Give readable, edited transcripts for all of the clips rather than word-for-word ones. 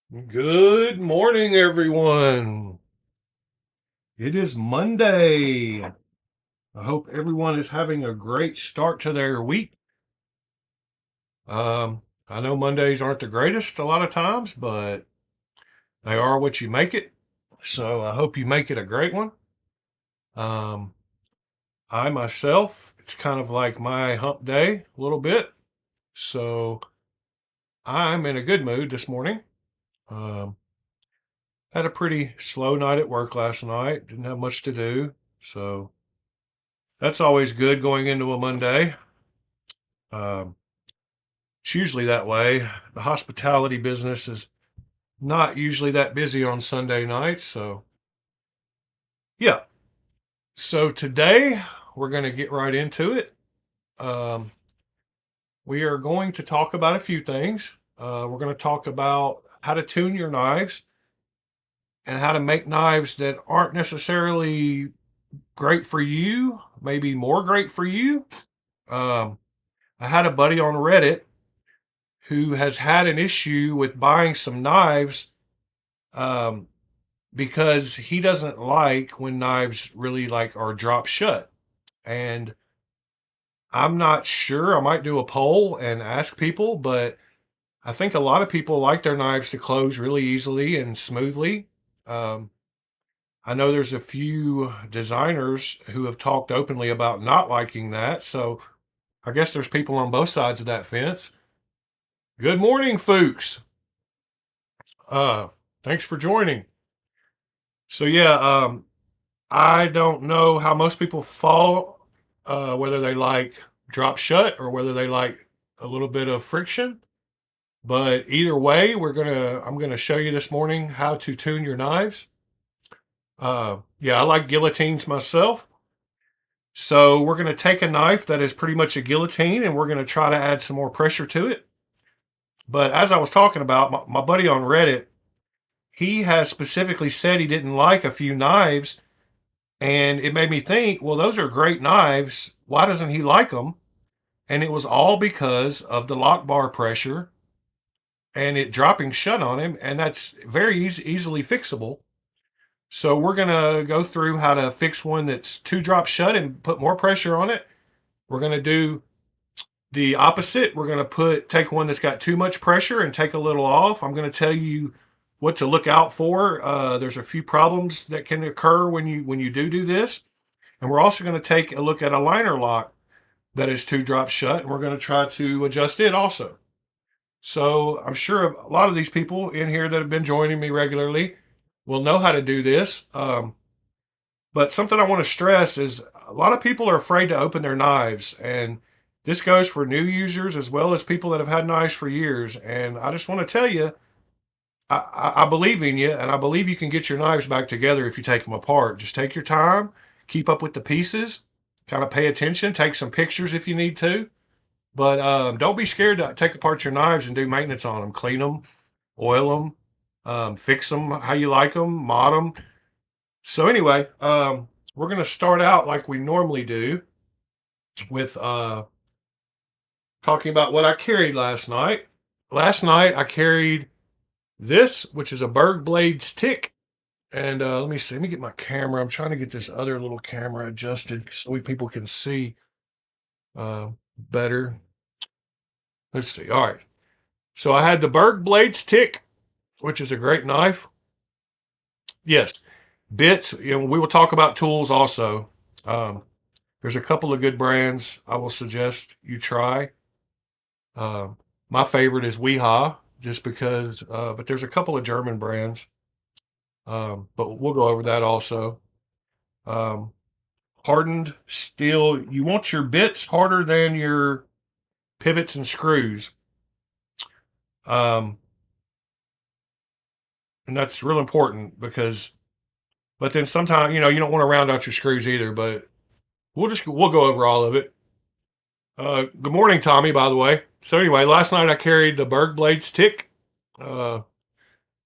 Good morning, everyone. It is Monday. I hope everyone is having a great start to their week. I know Mondays aren't the greatest a lot of times, but they are what you make it. So I hope you make it a great one. Um, I myself, it's kind of like my hump day a little bit. So I'm in a good mood this morning. Um, had a pretty slow night at work last night. Didn't have much to do. So that's always good going into a Monday. Um, it's usually that way. The hospitality business is not usually that busy on Sunday nights. So, yeah. So, today we're going to get right into it. Um, we are going to talk about a few things. We're going to talk about how to tune your knives and how to make knives that aren't necessarily great for you, maybe more great for you. Um, I had a buddy on Reddit who has had an issue with buying some knives um, because he doesn't like when knives really like are drop shut. And I'm not sure. I might do a poll and ask people, but I think a lot of people like their knives to close really easily and smoothly. Um, I know there's a few designers who have talked openly about not liking that. So I guess there's people on both sides of that fence. Good morning, folks. Uh, Thanks for joining. So yeah, I don't know how most people fall, whether they like drop shut or whether they like a little bit of friction. But either way, I'm gonna show you this morning how to tune your knives. Yeah, I like guillotines myself. So we're gonna take a knife that is pretty much a guillotine, and we're gonna try to add some more pressure to it. But as I was talking about, my buddy on Reddit, he has specifically said he didn't like a few knives. And it made me think, well, those are great knives. Why doesn't he like them? And it was all because of the lock bar pressure and it dropping shut on him. And that's very easily fixable. So we're going to go through how to fix one that's two drop shut and put more pressure on it. We're going to do the opposite. We're going to take one that's got too much pressure and take a little off. I'm going to tell you what to look out for. There's a few problems that can occur when you do this. And we're also going to take a look at a liner lock that is two drops shut, and we're going to try to adjust it also. So I'm sure a lot of these people in here that have been joining me regularly will know how to do this. But something I want to stress is a lot of people are afraid to open their knives, and this goes for new users as well as people that have had knives for years. And I just want to tell you, I believe in you, and I believe you can get your knives back together if you take them apart. Just take your time, keep up with the pieces, kind of pay attention, take some pictures if you need to. But don't be scared to take apart your knives and do maintenance on them. Clean them, oil them, fix them how you like them, mod them. So anyway, we're going to start out like we normally do with talking about what I carried last night. Last night I carried this, which is a Berg Blades Tick. And let me see. Let me get my camera. I'm trying to get this other little camera adjusted so people can see better. Let's see. All right. So I had the Berg Blades Tick, which is a great knife. Yes, bits. We will talk about tools also. Um, there's a couple of good brands I will suggest you try. Um, my favorite is Weha, just because. But there's a couple of German brands. But we'll go over that also. Um, Hardened steel. You want your bits harder than your pivots and screws. Um, and that's real important because, but then sometimes, you don't want to round out your screws either, but we'll go over all of it. Good morning, Tommy, by the way. So anyway, last night I carried the Berg Blades Tick. Uh,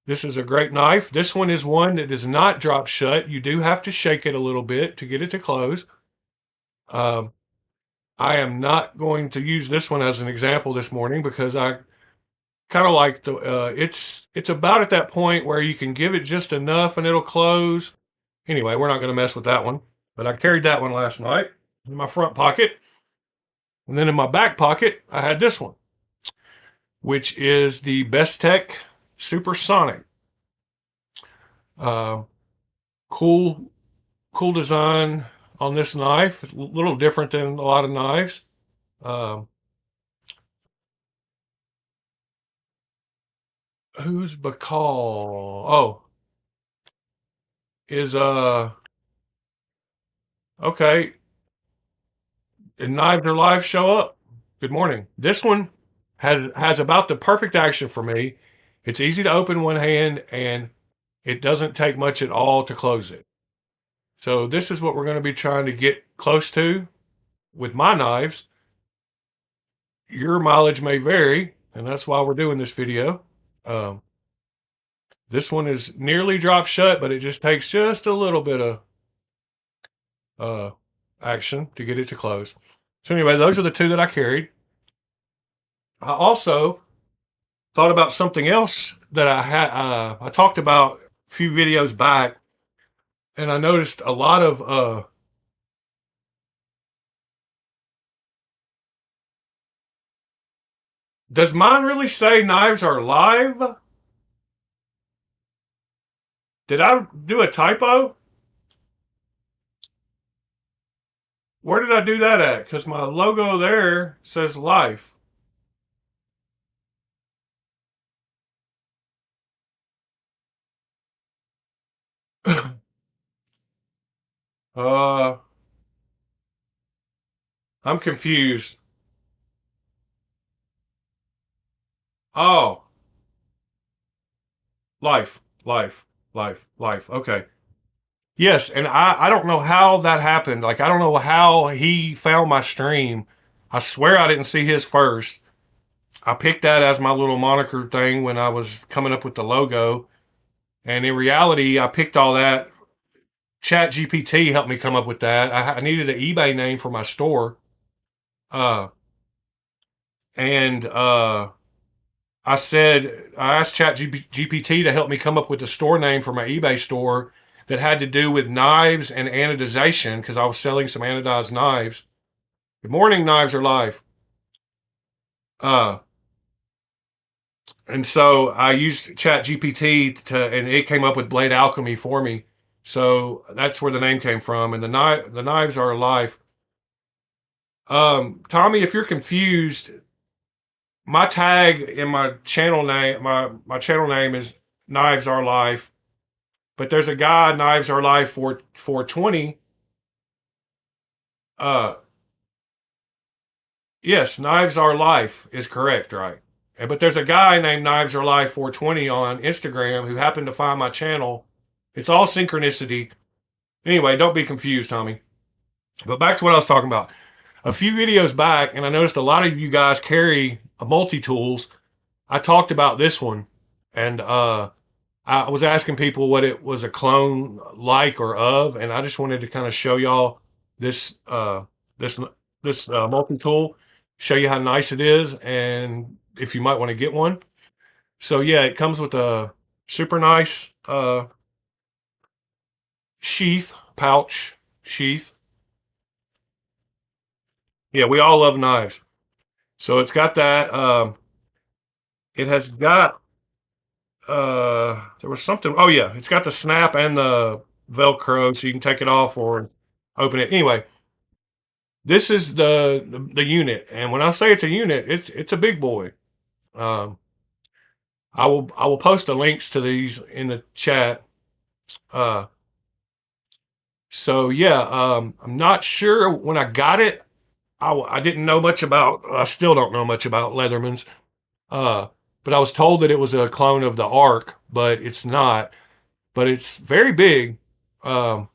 this is a great knife. This one is one that is not drop shut. You do have to shake it a little bit to get it to close. Um, I am not going to use this one as an example this morning because I kind of like it's about at that point where you can give it just enough and it'll close. Anyway, we're not going to mess with that one. But I carried that one last night in my front pocket. And then in my back pocket, I had this one, which is the Best Tech Supersonic. Uh, cool, cool design on this knife. It's a little different than a lot of knives. Um, who's Bacall? Oh, is okay. And Knives Are Live show up. Good morning. This one has about the perfect action for me. It's easy to open one hand and it doesn't take much at all to close it. So this is what we're going to be trying to get close to with my knives. Your mileage may vary, and that's why we're doing this video. Um, this one is nearly drop shut, but it just takes just a little bit of uh, action to get it to close. So anyway, those are the two that I carried. I also thought about something else that I had. I talked about a few videos back, and I noticed a lot of. Does mine really say knives are live? Did I do a typo? Where did I do that at? Because my logo there says life. uh, I'm confused. Oh, life, life, life, life. Okay. Yes, and I don't know how that happened. Like I don't know how he found my stream. I swear I didn't see his first. I picked that as my little moniker thing when I was coming up with the logo. And in reality, I picked all that. Chat GPT helped me come up with that. I needed an eBay name for my store. Uh, and I asked Chat GPT to help me come up with a store name for my eBay store that had to do with knives and anodization because I was selling some anodized knives. Good morning, Knives Are Live. Uh, and so I used Chat GPT and it came up with Blade Alchemy for me. So that's where the name came from. And the knives are alive. Tommy, if you're confused, my tag in my channel name is Knives Are Life. But there's a guy, Knives Are Life 420. Uh, yes, Knives Are Life is correct, right? But there's a guy named Knives Are Life 420 on Instagram who happened to find my channel. It's all synchronicity. Anyway, don't be confused, Tommy. But back to what I was talking about. A few videos back, and I noticed a lot of you guys carry a multi-tools. I talked about this one, and I was asking people what it was a clone like or of, and I just wanted to kind of show y'all this this multi-tool, show you how nice it is, and if you might want to get one. So yeah, it comes with a super nice pouch sheath. Yeah, we all love knives. So it's got that. It has got there was something. Oh yeah, it's got the snap and the Velcro, so you can take it off or open it. Anyway, this is the unit, and when I say it's a unit, it's a big boy. Um, I will post the links to these in the chat. Uh, so yeah, I'm not sure when I got it. I didn't know much about. I still don't know much about Leathermans. Uh, but I was told that it was a clone of the Arc, but it's not. But it's very big, um,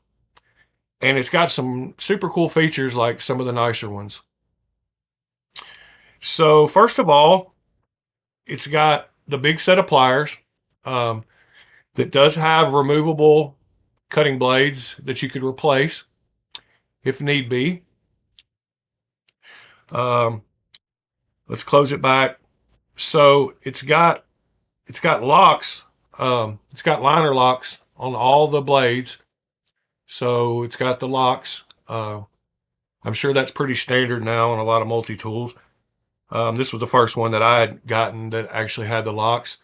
and it's got some super cool features like some of the nicer ones. So first of all, it's got the big set of pliers um, that does have removable cutting blades that you could replace if need be. Um, let's close it back. So it's got locks. It's got liner locks on all the blades. So it's got the locks. I'm sure that's pretty standard now on a lot of multi tools. This was the first one that I had gotten that actually had the locks.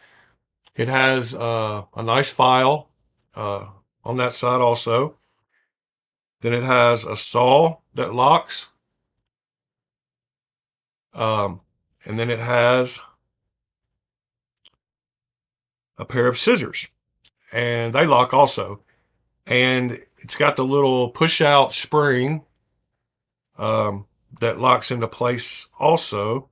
It has a nice file uh, on that side also. Then it has a saw that locks. Um, and then it has a pair of scissors, and they lock also. And it's got the little push out spring that locks into place also,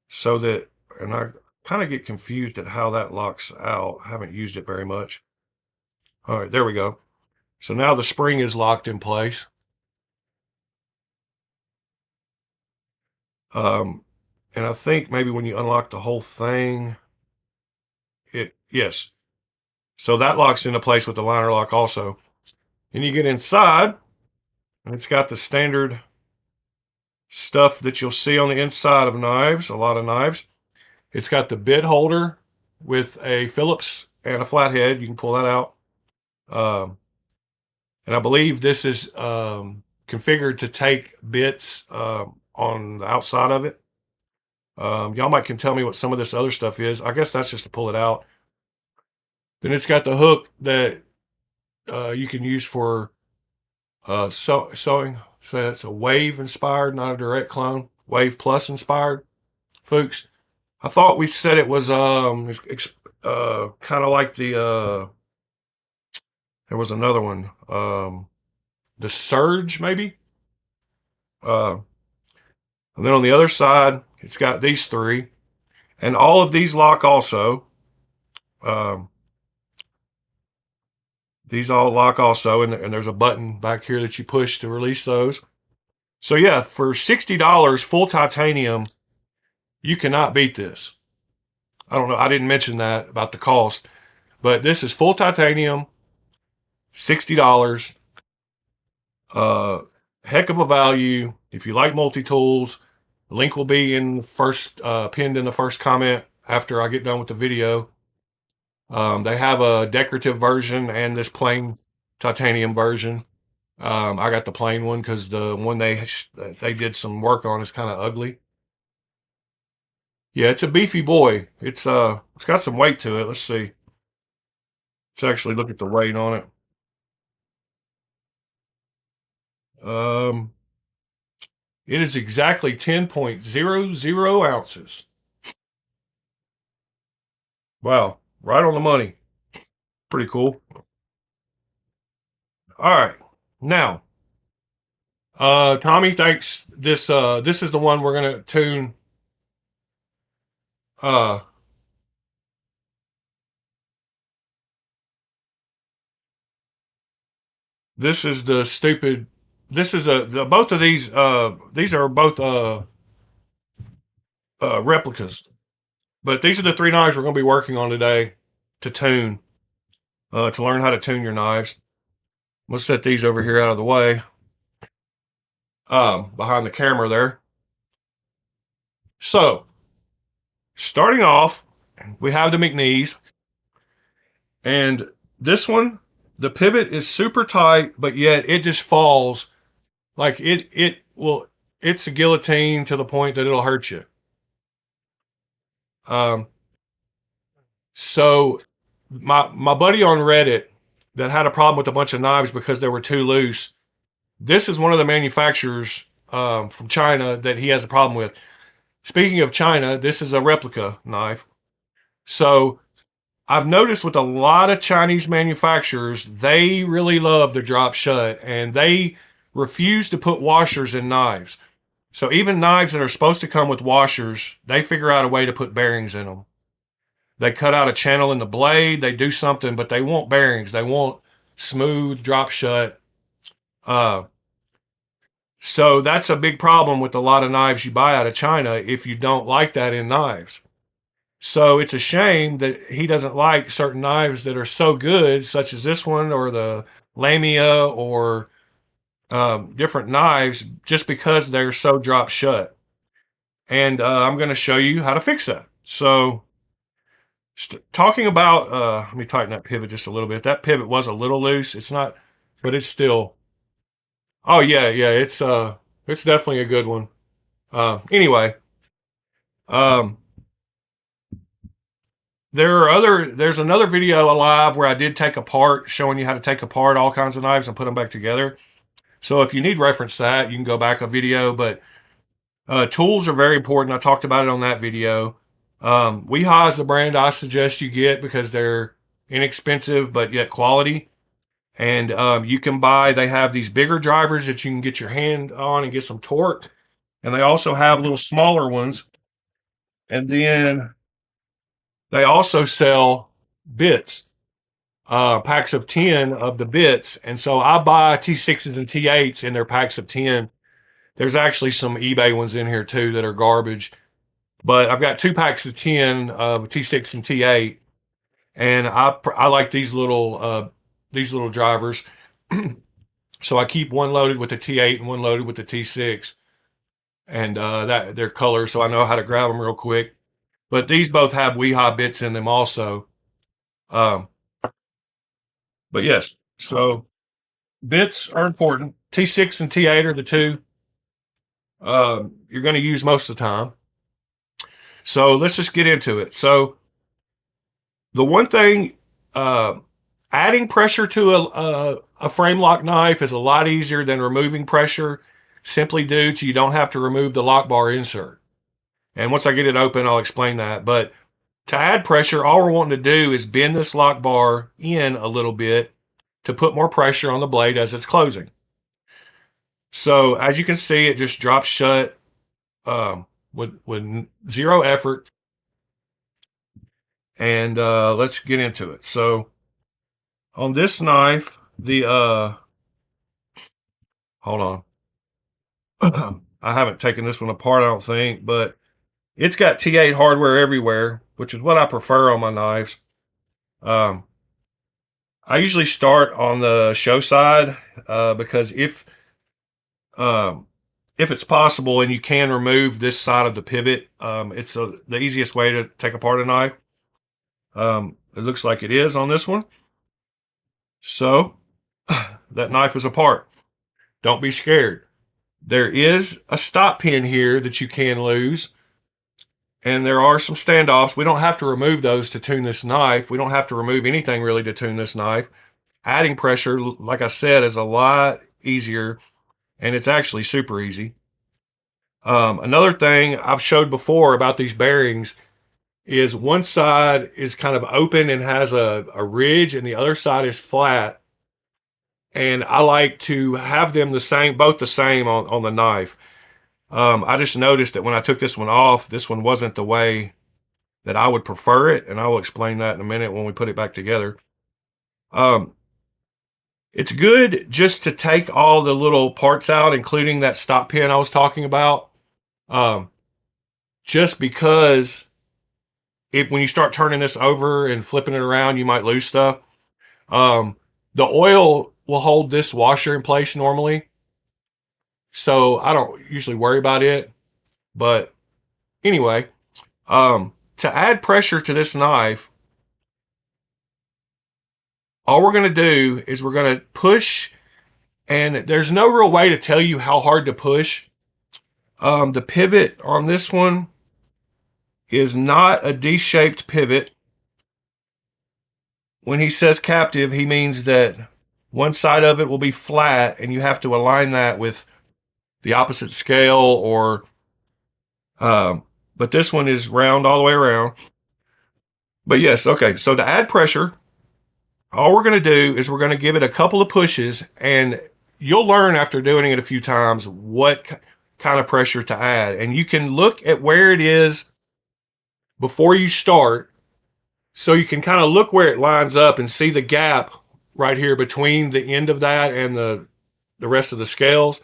so that, and I kind of get confused at how that locks out. I haven't used it very much. All right, there we go. So now the spring is locked in place. Um, and I think maybe when you unlock the whole thing, yes. So that locks into place with the liner lock also. And you get inside, and it's got the standard stuff that you'll see on the inside of knives, a lot of knives. It's got the bit holder with a Phillips and a flathead. You can pull that out. And I believe this is configured to take bits on the outside of it. Y'all might can tell me what some of this other stuff is. I guess that's just to pull it out. Then it's got the hook that you can use for sewing. So it's a Wave inspired, not a direct clone. Wave Plus inspired, folks. I thought we said it was kind of like the there was another one, the Surge maybe. And then on the other side, it's got these three, and all of these lock also. Um, these all lock also, and there's a button back here that you push to release those. So yeah, for $60 full titanium, you cannot beat this. I don't know. I didn't mention that about the cost, but this is full titanium, $60. Heck of a value. If you like multi tools, the link will be in the first pinned in the first comment after I get done with the video. They have a decorative version and this plain titanium version. I got the plain one because the one they did some work on is kind of ugly. Yeah, it's a beefy boy. It's got some weight to it. Let's see. Let's actually look at the weight on it. Um, it is exactly 10.00 ounces. Wow, right on the money. Pretty cool. All right, now, Tommy, thanks. This is the one we're gonna tune. Uh, this is the stupid. This is both of these. These are both replicas, but these are the three knives we're gonna be working on today to tune. To learn how to tune your knives. We'll set these over here out of the way. Behind the camera there. So, starting off, we have the McNees. And this one, the pivot is super tight, but yet it just falls like it's a guillotine to the point that it'll hurt you. Um, so my buddy on Reddit that had a problem with a bunch of knives because they were too loose. This is one of the manufacturers from China that he has a problem with. Speaking of China, this is a replica knife. So I've noticed with a lot of Chinese manufacturers, they really love to drop shut and they refuse to put washers in knives. So even knives that are supposed to come with washers, they figure out a way to put bearings in them. They cut out a channel in the blade, they do something, but they want bearings. They want smooth drop shut. Uh, so that's a big problem with a lot of knives you buy out of China if you don't like that in knives. So it's a shame that he doesn't like certain knives that are so good, such as this one or the Lamia or different knives, just because they're so drop shut. and I'm going to show you how to fix that. So talking about, let me tighten that pivot just a little bit. That pivot was a little loose. It's not, but it's still, oh yeah, yeah, it's definitely a good one. Anyway, um, there's another video alive where I did take apart, showing you how to take apart all kinds of knives and put them back together. So if you need reference to that, you can go back a video, but tools are very important. I talked about it on that video. Weehaw is the brand I suggest you get because they're inexpensive but yet quality. And you can buy, they have these bigger drivers that you can get your hand on and get some torque. And they also have little smaller ones. And then they also sell bits, packs of 10 of the bits. And so I buy T6s and T8s in their packs of 10. There's actually some eBay ones in here too that are garbage. But I've got 2 packs of 10 T6 and T8. And I like these little drivers. So I keep one loaded with the T8 and one loaded with the T6. And that they're colors, so I know how to grab them real quick. But these both have Weehaw bits in them also. Um, but yes, so bits are important. T6 and T8 are the two you're going to use most of the time. So let's just get into it. So the one thing, adding pressure to a frame lock knife is a lot easier than removing pressure, simply due to you don't have to remove the lock bar insert. And once I get it open, I'll explain that. But to add pressure, all we're wanting to do is bend this lock bar in a little bit to put more pressure on the blade as it's closing. So as you can see, it just drops shut with zero effort. And let's get into it. So on this knife, hold on. I haven't taken this one apart, I don't think, but it's got T8 hardware everywhere, which is what I prefer on my knives. I usually start on the show side because if it's possible and you can remove this side of the pivot, it's the easiest way to take apart a knife. It looks like it is on this one. So that knife is apart. Don't be scared. There is a stop pin here that you can lose. And there are some standoffs. We don't have to remove those to tune this knife. We don't have to remove anything really to tune this knife. Adding pressure, like I said, is a lot easier, and it's actually super easy. Another thing I've showed before about these bearings is one side is kind of open and has a ridge, and the other side is flat. And I like to have them the same, both the same on the knife. I just noticed that when I took this one off, this one wasn't the way that I would prefer it, and I will explain that in a minute when we put it back together. It's good just to take all the little parts out, including that stop pin I was talking about, just because when you start turning this over and flipping it around, you might lose stuff. The oil will hold this washer in place normally, so I don't usually worry about it. But anyway, to add pressure to this knife, all we're going to do is we're going to push, and there's no real way to tell you how hard to push. The pivot on this one is not a D-shaped pivot. When he says captive, he means that one side of it will be flat, and you have to align that with the opposite scale, or but this one is round all the way around. But yes, okay, so to add pressure, all we're going to do is we're going to give it a couple of pushes, and you'll learn after doing it a few times what kind of pressure to add. And you can look at where it is before you start, so you can kind of look where it lines up and see the gap right here between the end of that and the rest of the scales.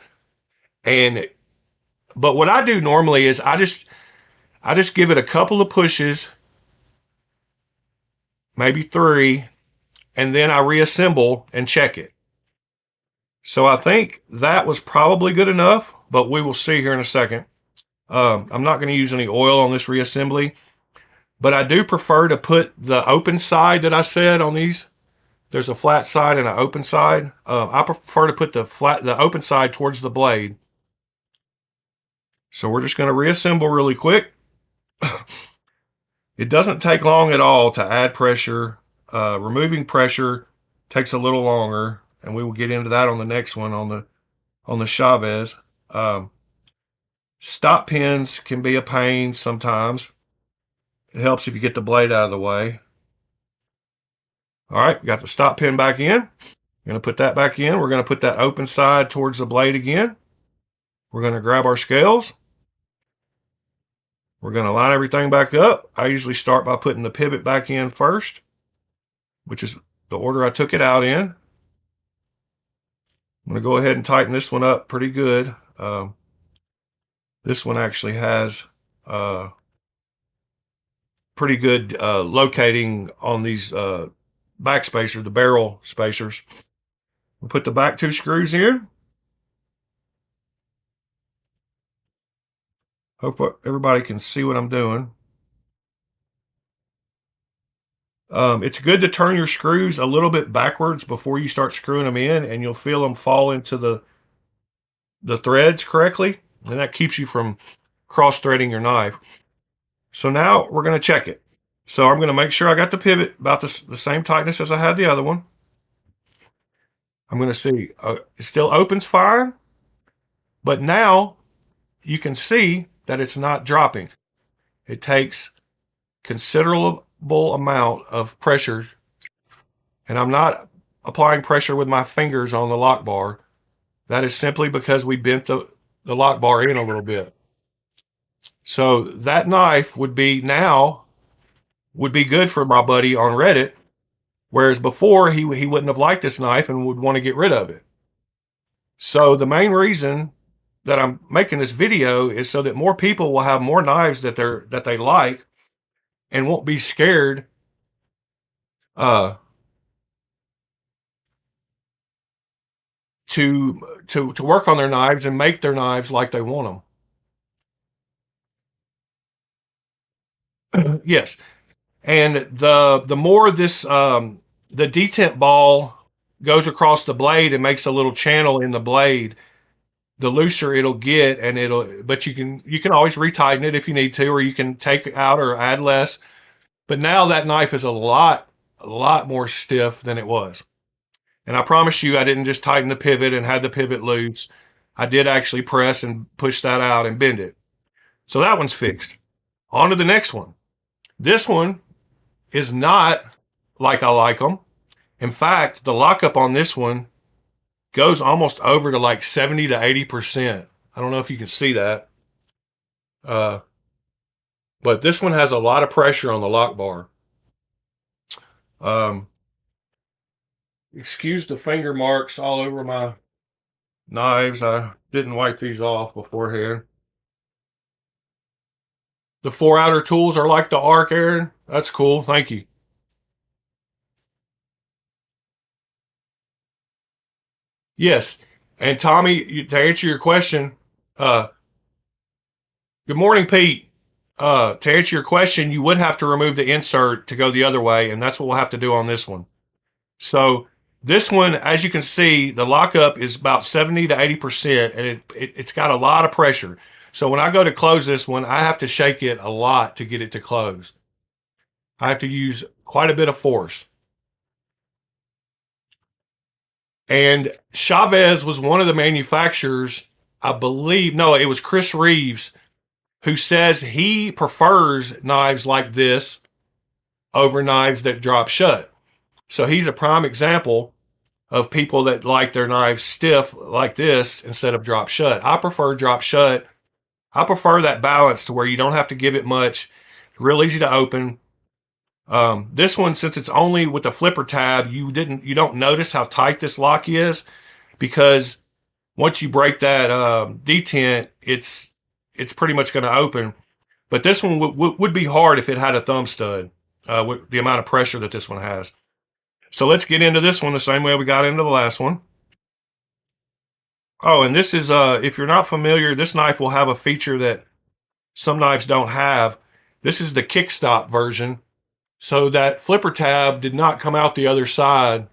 But what I do normally is I just give it a couple of pushes, maybe 3, and then I reassemble and check it. So I think that was probably good enough, but we will see here in a second. I'm not going to use any oil on this reassembly, but I do prefer to put the open side that I said on these. There's a flat side and an open side. I prefer to put the open side towards the blade. So we're just going to reassemble really quick. It doesn't take long at all to add pressure. Removing pressure takes a little longer, and we will get into that on the next one on the Chavez. Stop pins can be a pain sometimes. It helps if you get the blade out of the way. All right, we got the stop pin back in. We're going to put that back in. We're going to put that open side towards the blade again. We're going to grab our scales. We're going to line everything back up. I usually start by putting the pivot back in first, which is the order I took it out in. I'm going to go ahead and tighten this one up pretty good. This one actually has pretty good locating on these back spacers, the barrel spacers. We'll put the back 2 screws in. Hope everybody can see what I'm doing. It's good to turn your screws a little bit backwards before you start screwing them in, and you'll feel them fall into the threads correctly, and that keeps you from cross-threading your knife. So now we're going to check it. So I'm going to make sure I got the pivot about the same tightness as I had the other one. I'm going to see it still opens fine, but now you can see that it's not dropping. It takes considerable amount of pressure, and I'm not applying pressure with my fingers on the lock bar. That is simply because we bent the lock bar in a little bit. So that knife would be good for my buddy on Reddit, whereas before he wouldn't have liked this knife and would want to get rid of it. So the main reason that I'm making this video is so that more people will have more knives that they like and won't be scared to work on their knives and make their knives like they want them. Yes, and the more this the detent ball goes across the blade and makes a little channel in the blade, the looser it'll get, and but you can always retighten it if you need to, or you can take out or add less. But now that knife is a lot more stiff than it was. And I promise you, I didn't just tighten the pivot and had the pivot loose. I did actually press and push that out and bend it. So that one's fixed. On to the next one. This one is not like I like them. In fact, the lockup on this one goes almost over to like 70 to 80%. I don't know if you can see that. But this one has a lot of pressure on the lock bar. Excuse the finger marks all over my knives. I didn't wipe these off beforehand. The 4 outer tools are like the arc, Aaron. That's cool. Thank you. Yes. And Tommy, to answer your question, good morning, Pete. To answer your question, you would have to remove the insert to go the other way, and that's what we'll have to do on this one. So this one, as you can see, the lockup is about 70 to 80%, and it's got a lot of pressure. So when I go to close this one, I have to shake it a lot to get it to close. I have to use quite a bit of force. And Chavez was one of the manufacturers, I believe, no, it was Chris Reeves, who says he prefers knives like this over knives that drop shut. So he's a prime example of people that like their knives stiff like this instead of drop shut. I prefer drop shut. I prefer that balance to where you don't have to give it much. It's real easy to open. This one, since it's only with the flipper tab, you don't notice how tight this lock is, because once you break that detent, it's pretty much going to open. But this one would be hard if it had a thumb stud, with the amount of pressure that this one has. So let's get into this one the same way we got into the last one. Oh, and this is, if you're not familiar, this knife will have a feature that some knives don't have. This is the kickstop version. So that flipper tab did not come out the other side.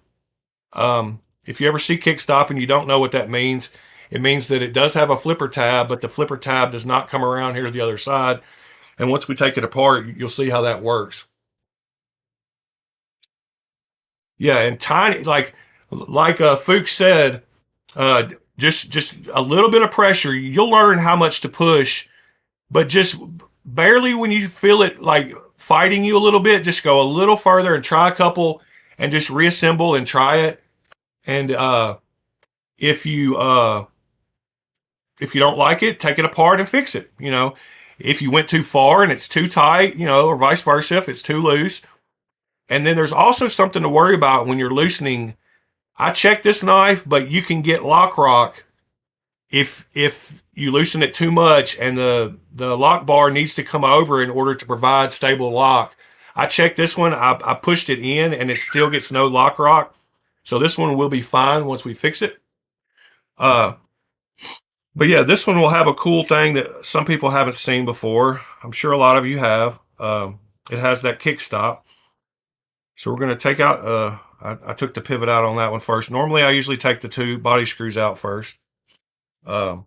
If you ever see kickstop and you don't know what that means, it means that it does have a flipper tab, but the flipper tab does not come around here to the other side. And once we take it apart, you'll see how that works. Yeah, and tiny, like Fuchs said, uh, just a little bit of pressure. You'll learn how much to push, but just barely when you feel it like fighting you a little bit, just go a little further and try a couple, and just reassemble and try it. And if you uh, if you don't like it, take it apart and fix it. If you went too far and it's too tight, or vice versa, if it's too loose. And then there's also something to worry about when you're loosening. I checked this knife, but you can get lock rock if you loosen it too much and the lock bar needs to come over in order to provide stable lock. I checked this one. I pushed it in and it still gets no lock rock. So this one will be fine once we fix it. Uh, but yeah, this one will have a cool thing that some people haven't seen before. I'm sure a lot of you have. It has that kick stop. So we're going to take out, I took the pivot out on that one first. Normally I usually take the two body screws out first. Um,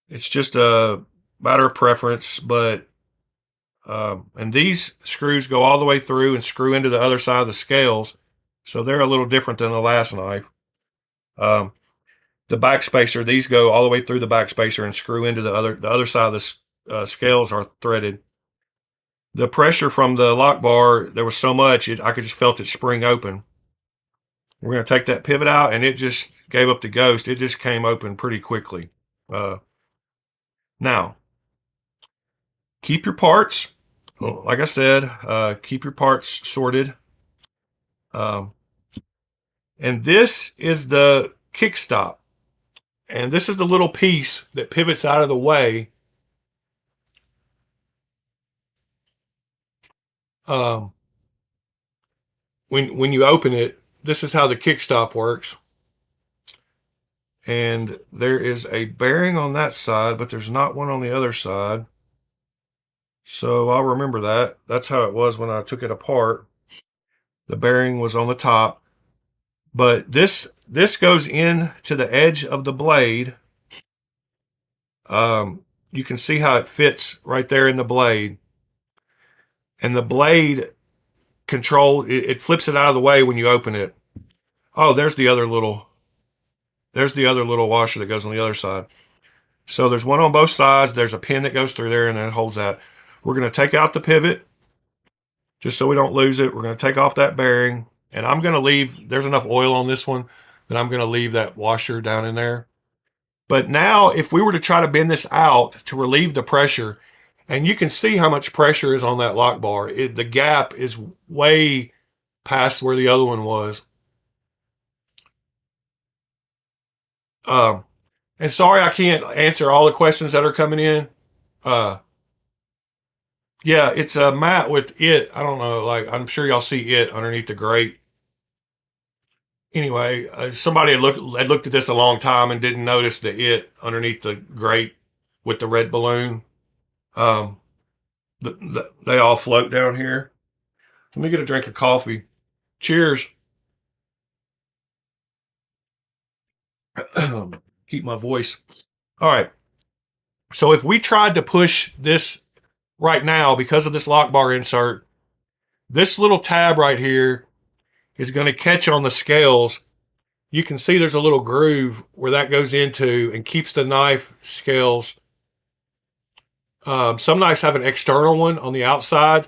it's just a matter of preference, but, and these screws go all the way through and screw into the other side of the scales. So they're a little different than the last knife. The back spacer, these go all the way through the back spacer and screw into the other side of the scales are threaded. The pressure from the lock bar, there was so much, I could just felt it spring open. We're going to take that pivot out, and it just gave up the ghost. It just came open pretty quickly. Now, keep your parts, like I said, keep your parts sorted. And this is the kickstop. And this is the little piece that pivots out of the way. When you open it, this is how the kickstop works. And there is a bearing on that side, but there's not one on the other side. So I'll remember that. That's how it was when I took it apart. The bearing was on the top. But this goes in to the edge of the blade. You can see how it fits right there in the blade. And the blade it flips it out of the way when you open it. Oh, there's the other little washer that goes on the other side. So there's one on both sides. There's a pin that goes through there and then it holds that. We're going to take out the pivot just so we don't lose it. We're going to take off that bearing, and I'm going to leave, there's enough oil on this one that I'm going to leave that washer down in there. But now if we were to try to bend this out to relieve the pressure, and you can see how much pressure is on that lock bar. The gap is way past where the other one was. And sorry I can't answer all the questions that are coming in. Yeah, it's a mat with it. I don't know, like I'm sure y'all see it underneath the grate. Anyway, somebody had looked at this a long time and didn't notice the it underneath the grate with the red balloon. They all float down here. Let me get a drink of coffee. Cheers. Keep my voice. All right. So if we tried to push this right now because of this lock bar insert, this little tab right here is going to catch on the scales. You can see there's a little groove where that goes into and keeps the knife scales. Some knives have an external one on the outside.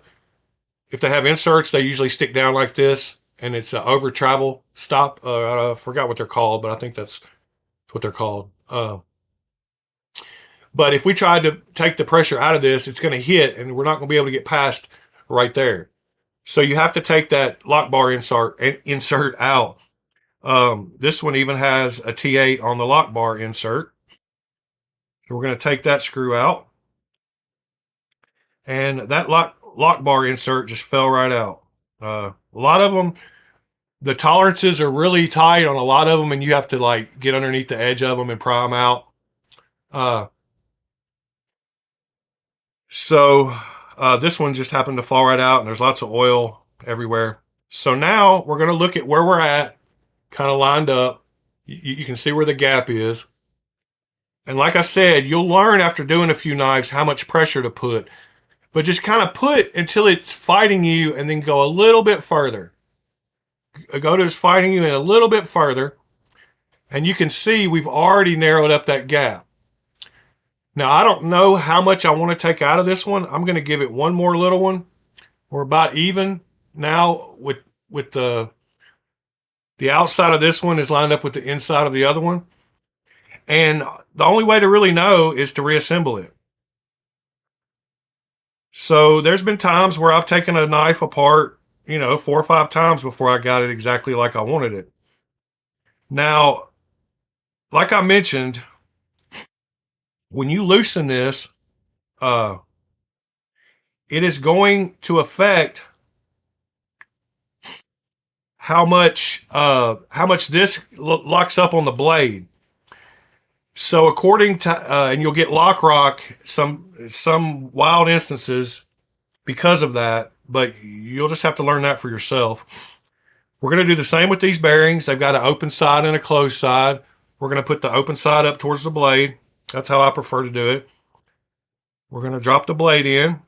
If they have inserts, they usually stick down like this, and it's an over travel stop. I forgot what they're called, but I think that's what they're called. But if we tried to take the pressure out of this, it's going to hit, and we're not going to be able to get past right there. So you have to take that lock bar insert out. This one even has a T8 on the lock bar insert. So we're going to take that screw out. And that lock bar insert just fell right out. A lot of them, the tolerances are really tight on a lot of them, and you have to like get underneath the edge of them and pry them out. So this one just happened to fall right out, and there's lots of oil everywhere. So now we're going to look at where we're at, kind of lined up. You can see where the gap is. And like I said, you'll learn after doing a few knives how much pressure to put, but just kind of put until it's fighting you and then go a little bit further. Go to it's fighting you in a little bit further, and you can see we've already narrowed up that gap. Now, I don't know how much I want to take out of this one. I'm going to give it one more little one. We're about even now with the outside of this one is lined up with the inside of the other one. And the only way to really know is to reassemble it. So there's been times where I've taken a knife apart, 4 or 5 times before I got it exactly like I wanted it. Now, like I mentioned, when you loosen this, uh, it is going to affect how much this locks up on the blade. So according to and you'll get lock rock some wild instances because of that, but you'll just have to learn that for yourself. We're going to do the same with these bearings. They've got an open side and a closed side. We're going to put the open side up towards the blade. That's how I prefer to do it. We're going to drop the blade in.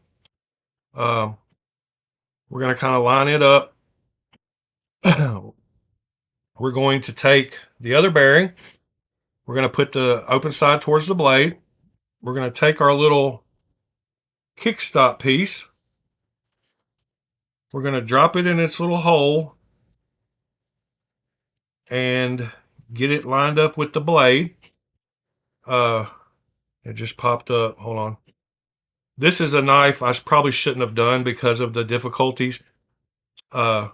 Um, we're going to kind of line it up. We're going to take the other bearing. We're going to put the open side towards the blade. We're going to take our little kickstop piece. We're going to drop it in its little hole and get it lined up with the blade. It just popped up. Hold on. This is a knife I probably shouldn't have done because of the difficulties. You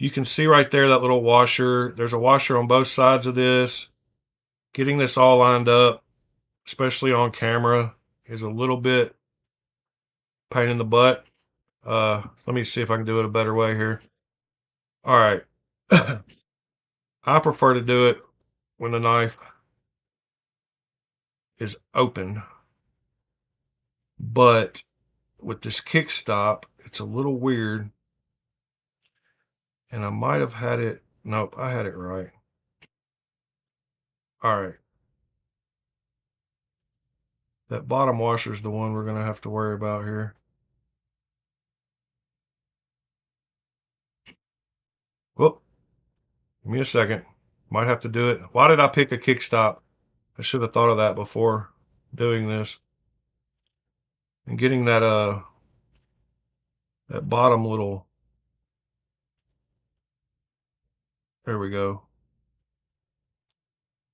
can see right there that little washer. There's a washer on both sides of this. Getting this all lined up, especially on camera, is a little bit pain in the butt. Let me see if I can do it a better way here. All right. I prefer to do it when the knife is open, but with this kickstop, it's a little weird. And I might have had it. Nope, I had it right. All right. That bottom washer is the one we're going to have to worry about here. Whoop. Give me a second. Might have to do it. Why did I pick a kickstop? I should have thought of that before doing this. And getting that bottom little, there we go.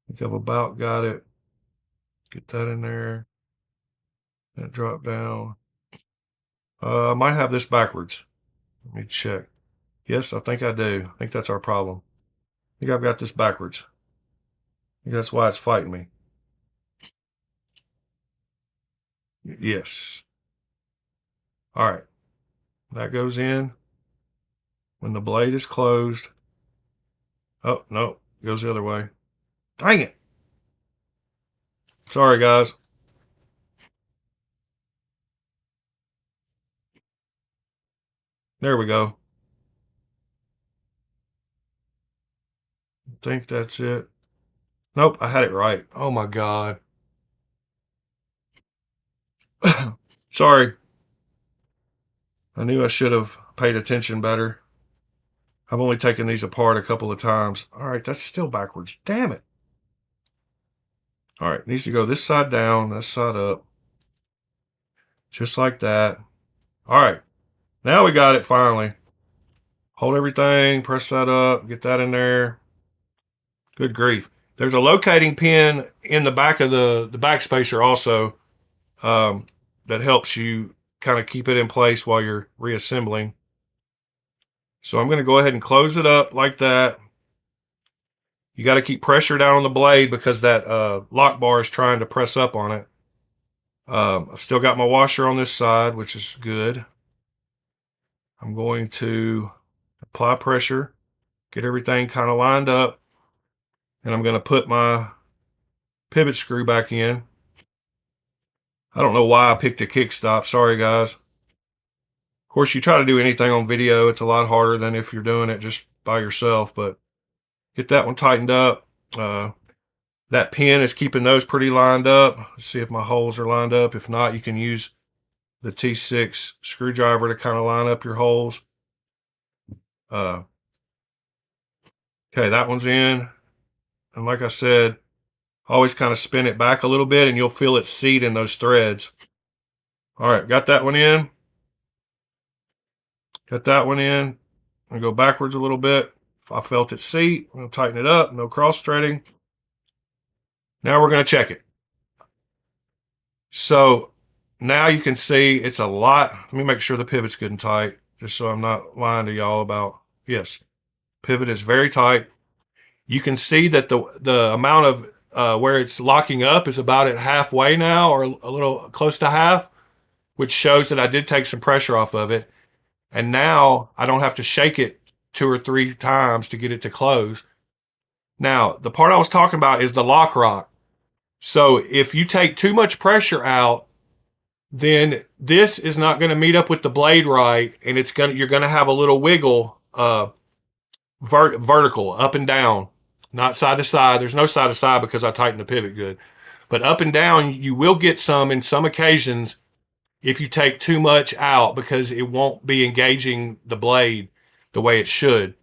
I think I've about got it. Get that in there. And drop down. I might have this backwards. Let me check. Yes, I think I do. I think that's our problem. I think I've got this backwards. I think that's why it's fighting me. Yes. All right. That goes in when the blade is closed. Oh, no. It goes the other way. Dang it. Sorry, guys. There we go. I think that's it. Nope, I had it right. Oh my God. Sorry. I knew I should have paid attention better. I've only taken these apart a couple of times. All right, that's still backwards. Damn it. All right, needs to go this side down, this side up. Just like that. All right, now we got it finally. Hold everything, press that up, get that in there. Good grief. There's a locating pin in the back of the backspacer also that helps you kind of keep it in place while you're reassembling. So I'm going to go ahead and close it up like that. You got to keep pressure down on the blade because that lock bar is trying to press up on it. I've still got my washer on this side, which is good. I'm going to apply pressure, get everything kind of lined up, and I'm going to put my pivot screw back in. I don't know why I picked a kickstop. Sorry, guys. Of course, you try to do anything on video, it's a lot harder than if you're doing it just by yourself, but get that one tightened up. That pin is keeping those pretty lined up. Let's see if my holes are lined up. If not, you can use the T6 screwdriver to kind of line up your holes. Okay, that one's in. And like I said, always kind of spin it back a little bit and you'll feel it seat in those threads. All right, got that one in. Got that one in. I'm going to go backwards a little bit. If I felt it seat, I'm going to tighten it up. No cross threading. Now we're going to check it. So now you can see it's a lot. Let me make sure the pivot's good and tight, just so I'm not lying to y'all about, yes, pivot is very tight. You can see that the amount of where it's locking up is about at halfway now, or a little close to half, which shows that I did take some pressure off of it. And now I don't have to shake it 2 or 3 times to get it to close. Now, the part I was talking about is the lock rock. So if you take too much pressure out, then this is not going to meet up with the blade right, and you're going to have a little wiggle, vertical, up and down, not side to side. There's no side to side because I tightened the pivot good, but up and down you will get some in some occasions if you take too much out, because it won't be engaging the blade the way it should.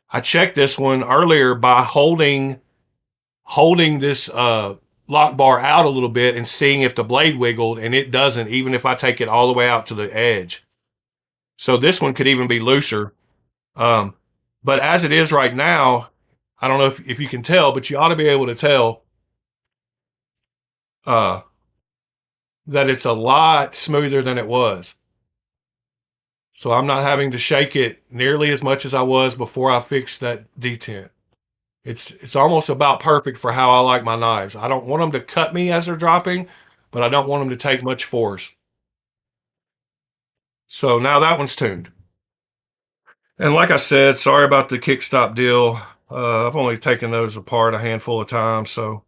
I checked this one earlier by holding this lock bar out a little bit and seeing if the blade wiggled, and it doesn't, even if I take it all the way out to the edge. So this one could even be looser. But as it is right now, I don't know if you can tell, but you ought to be able to tell that it's a lot smoother than it was. So I'm not having to shake it nearly as much as I was before I fixed that detent. It's almost about perfect for how I like my knives. I don't want them to cut me as they're dropping, but I don't want them to take much force. So now that one's tuned. And like I said, sorry about the kickstop deal. I've only taken those apart a handful of times. So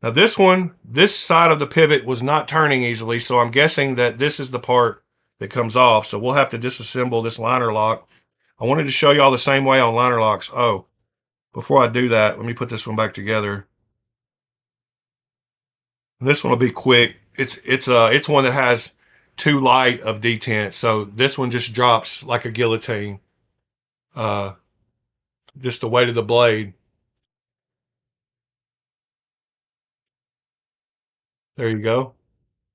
now this one, this side of the pivot was not turning easily, so I'm guessing that this is the part that comes off. So we'll have to disassemble this liner lock. I wanted to show y'all the same way on liner locks. Oh, before I do that, let me put this one back together. And this one will be quick. It's one that has too light of detent, so this one just drops like a guillotine. Just the weight of the blade. There you go.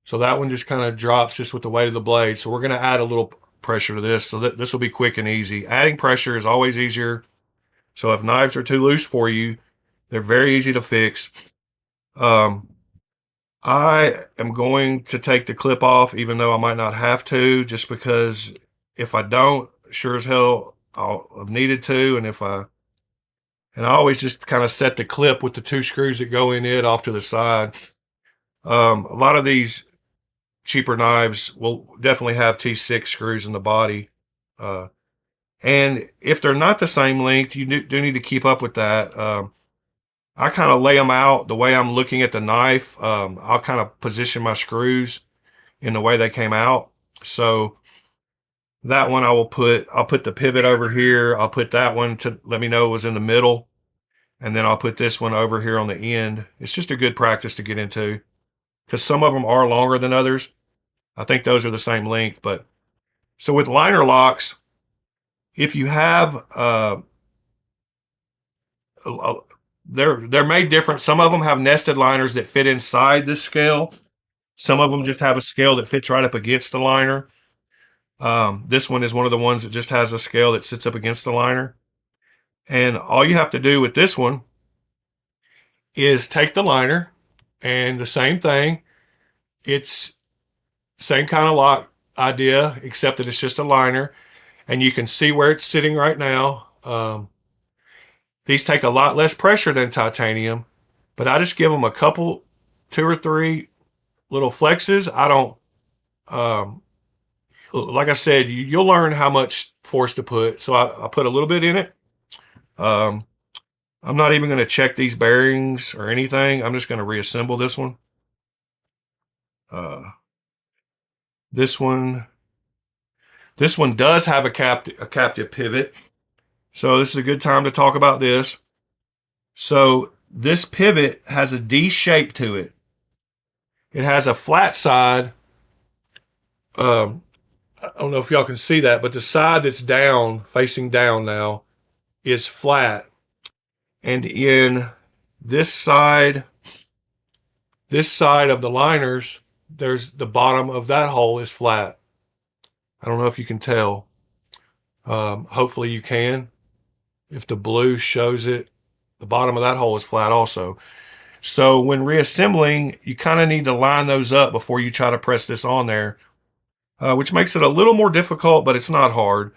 So that one just kind of drops just with the weight of the blade. So we're going to add a little pressure to this, so that this will be quick and easy. Adding pressure is always easier. So if knives are too loose for you, they're very easy to fix. I am going to take the clip off, even though I might not have to, just because if I don't, sure as hell I'll have needed to. And I always just kind of set the clip with the 2 screws that go in it off to the side. A lot of these cheaper knives will definitely have T6 screws in the body. And if they're not the same length, you do need to keep up with that. I kind of lay them out the way I'm looking at the knife. I'll kind of position my screws in the way they came out. So that one I'll put the pivot over here. I'll put that one to let me know it was in the middle. And then I'll put this one over here on the end. It's just a good practice to get into, because some of them are longer than others. I think those are the same length. But so with liner locks, if you have they're made different. Some of them have nested liners that fit inside this scale. Some of them just have a scale that fits right up against the liner. This one is one of the ones that just has a scale that sits up against the liner. And all you have to do with this one is take the liner, and the same thing. It's same kind of lock idea, except that it's just a liner, and you can see where it's sitting right now. These take a lot less pressure than titanium, but I just give them a couple, 2 or 3 little flexes. I don't, like I said, you'll learn how much force to put. So I put a little bit in it. I'm not even going to check these bearings or anything. I'm just going to reassemble this one. This one does have a captive pivot. So this is a good time to talk about this. So this pivot has a D shape to it. It has a flat side. I don't know if y'all can see that, but the side that's down, facing down now, is flat. And in this side of the liners, there's the bottom of that hole is flat. I don't know if you can tell. Hopefully you can. If the blue shows it, the bottom of that hole is flat also. So when reassembling, you kind of need to line those up before you try to press this on there, which makes it a little more difficult, but it's not hard.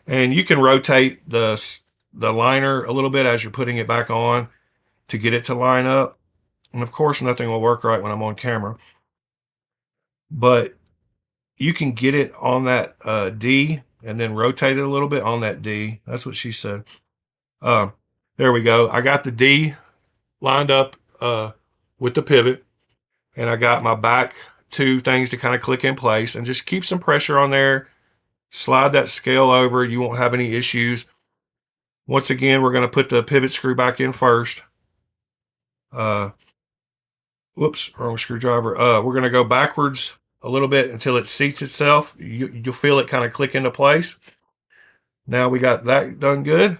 And you can rotate the liner a little bit as you're putting it back on to get it to line up. And of course, nothing will work right when I'm on camera. But you can get it on that D and then rotate it a little bit on that D. That's what she said. There we go. I got the D lined up with the pivot, and I got my back two things to kind of click in place, and just keep some pressure on there. Slide that scale over. You won't have any issues. Once again, we're going to put the pivot screw back in first. Whoops, wrong screwdriver. We're going to go backwards a little bit until it seats itself. You'll feel it kind of click into place. Now we got that done good.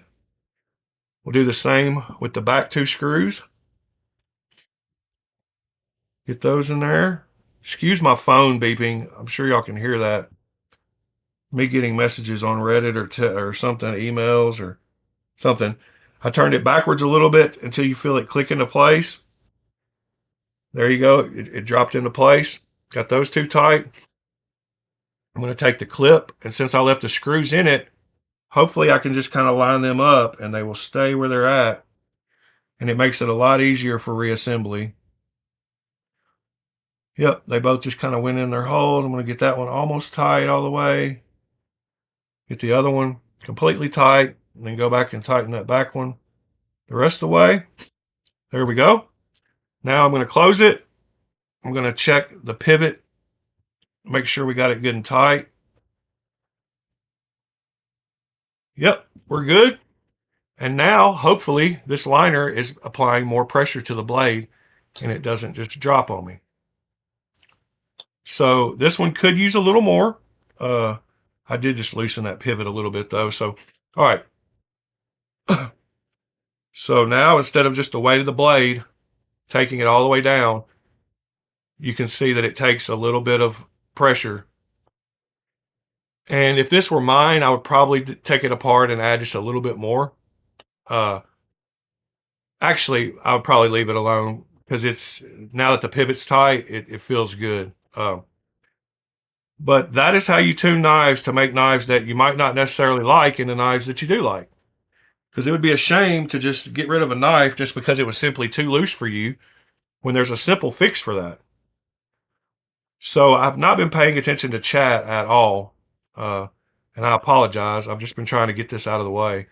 We'll do the same with the back two screws. Get those in there. Excuse my phone beeping. I'm sure y'all can hear that. Me getting messages on Reddit or something, emails or something. I turned it backwards a little bit until you feel it click into place. There you go. It dropped into place. Got those two tight. I'm going to take the clip, and since I left the screws in it, hopefully I can just kind of line them up and they will stay where they're at. And it makes it a lot easier for reassembly. Yep, they both just kind of went in their holes. I'm going to get that one almost tight all the way. Get the other one completely tight, and then go back and tighten that back one the rest of the way. There we go. Now I'm going to close it. I'm going to check the pivot, make sure we got it good and tight. Yep, we're good. And now, hopefully, this liner is applying more pressure to the blade and it doesn't just drop on me. So this one could use a little more. I did just loosen that pivot a little bit though. So, all right. So now, instead of just the weight of the blade, taking it all the way down, you can see that it takes a little bit of pressure. And if this were mine, I would probably take it apart and add just a little bit more. Actually, I would probably leave it alone because it's, now that the pivot's tight, it feels good. But that is how you tune knives to make knives that you might not necessarily like into knives that you do like. Because it would be a shame to just get rid of a knife just because it was simply too loose for you when there's a simple fix for that. So I've not been paying attention to chat at all. And I apologize. I've just been trying to get this out of the way.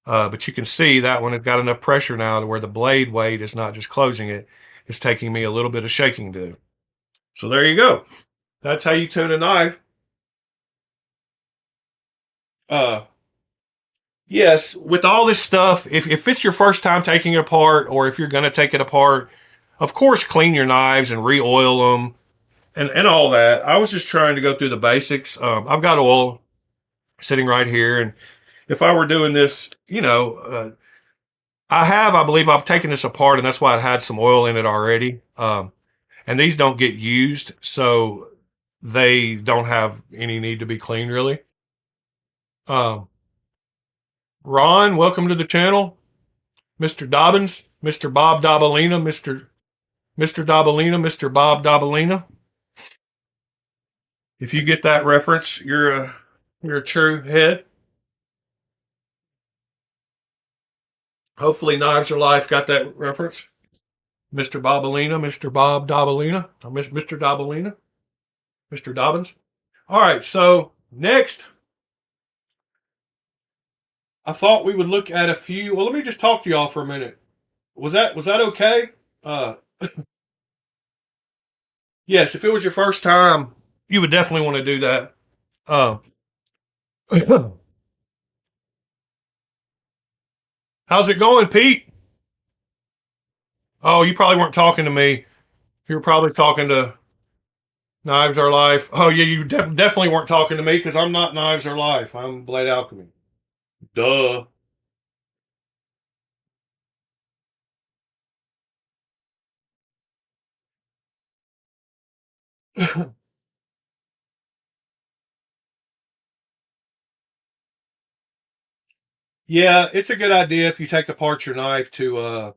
But you can see that one has got enough pressure now to where the blade weight is not just closing it. It's taking me a little bit of shaking to do. So there you go. That's how you tune a knife. Yes, with all this stuff, if it's your first time taking it apart, or if you're going to take it apart, of course, clean your knives and re-oil them and all that. I was just trying to go through the basics. I've got oil sitting right here, and if I were doing this, I believe I've taken this apart, and that's why it had some oil in it already. And these don't get used, so they don't have any need to be cleaned, really. Ron, welcome to the channel. Mr. Dobbins, Mr. Bob Dabalina, Mr. Dabalina, Mr. Bob Dabalina. If you get that reference, you're a true head. Hopefully, Knives Are Life got that reference. Mr. Bobalina, Mr. Bob Dabalina, Mr. Dabalina, Mr. Dobbins. All right, so next, I thought we would look at a few. Well, let me just talk to y'all for a minute. Was that okay? Yes, if it was your first time, you would definitely want to do that. Uh, how's it going, Pete? Oh, you probably weren't talking to me. You were probably talking to Knives Are Life. Oh, yeah, you definitely weren't talking to me because I'm not Knives Are Life. I'm Blade Alchemy. Duh. Yeah, it's a good idea if you take apart your knife to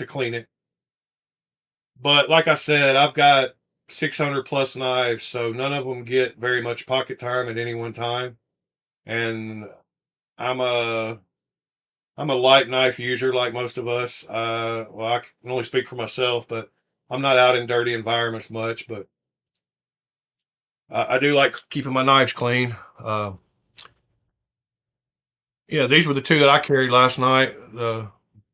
clean it. But like I said, I've got 600 plus knives, so none of them get very much pocket time at any one time. And I'm a I'm a light knife user like most of us. Well, I can only speak for myself, but I'm not out in dirty environments much. But I do like keeping my knives clean. Yeah, these were the two that I carried last night: the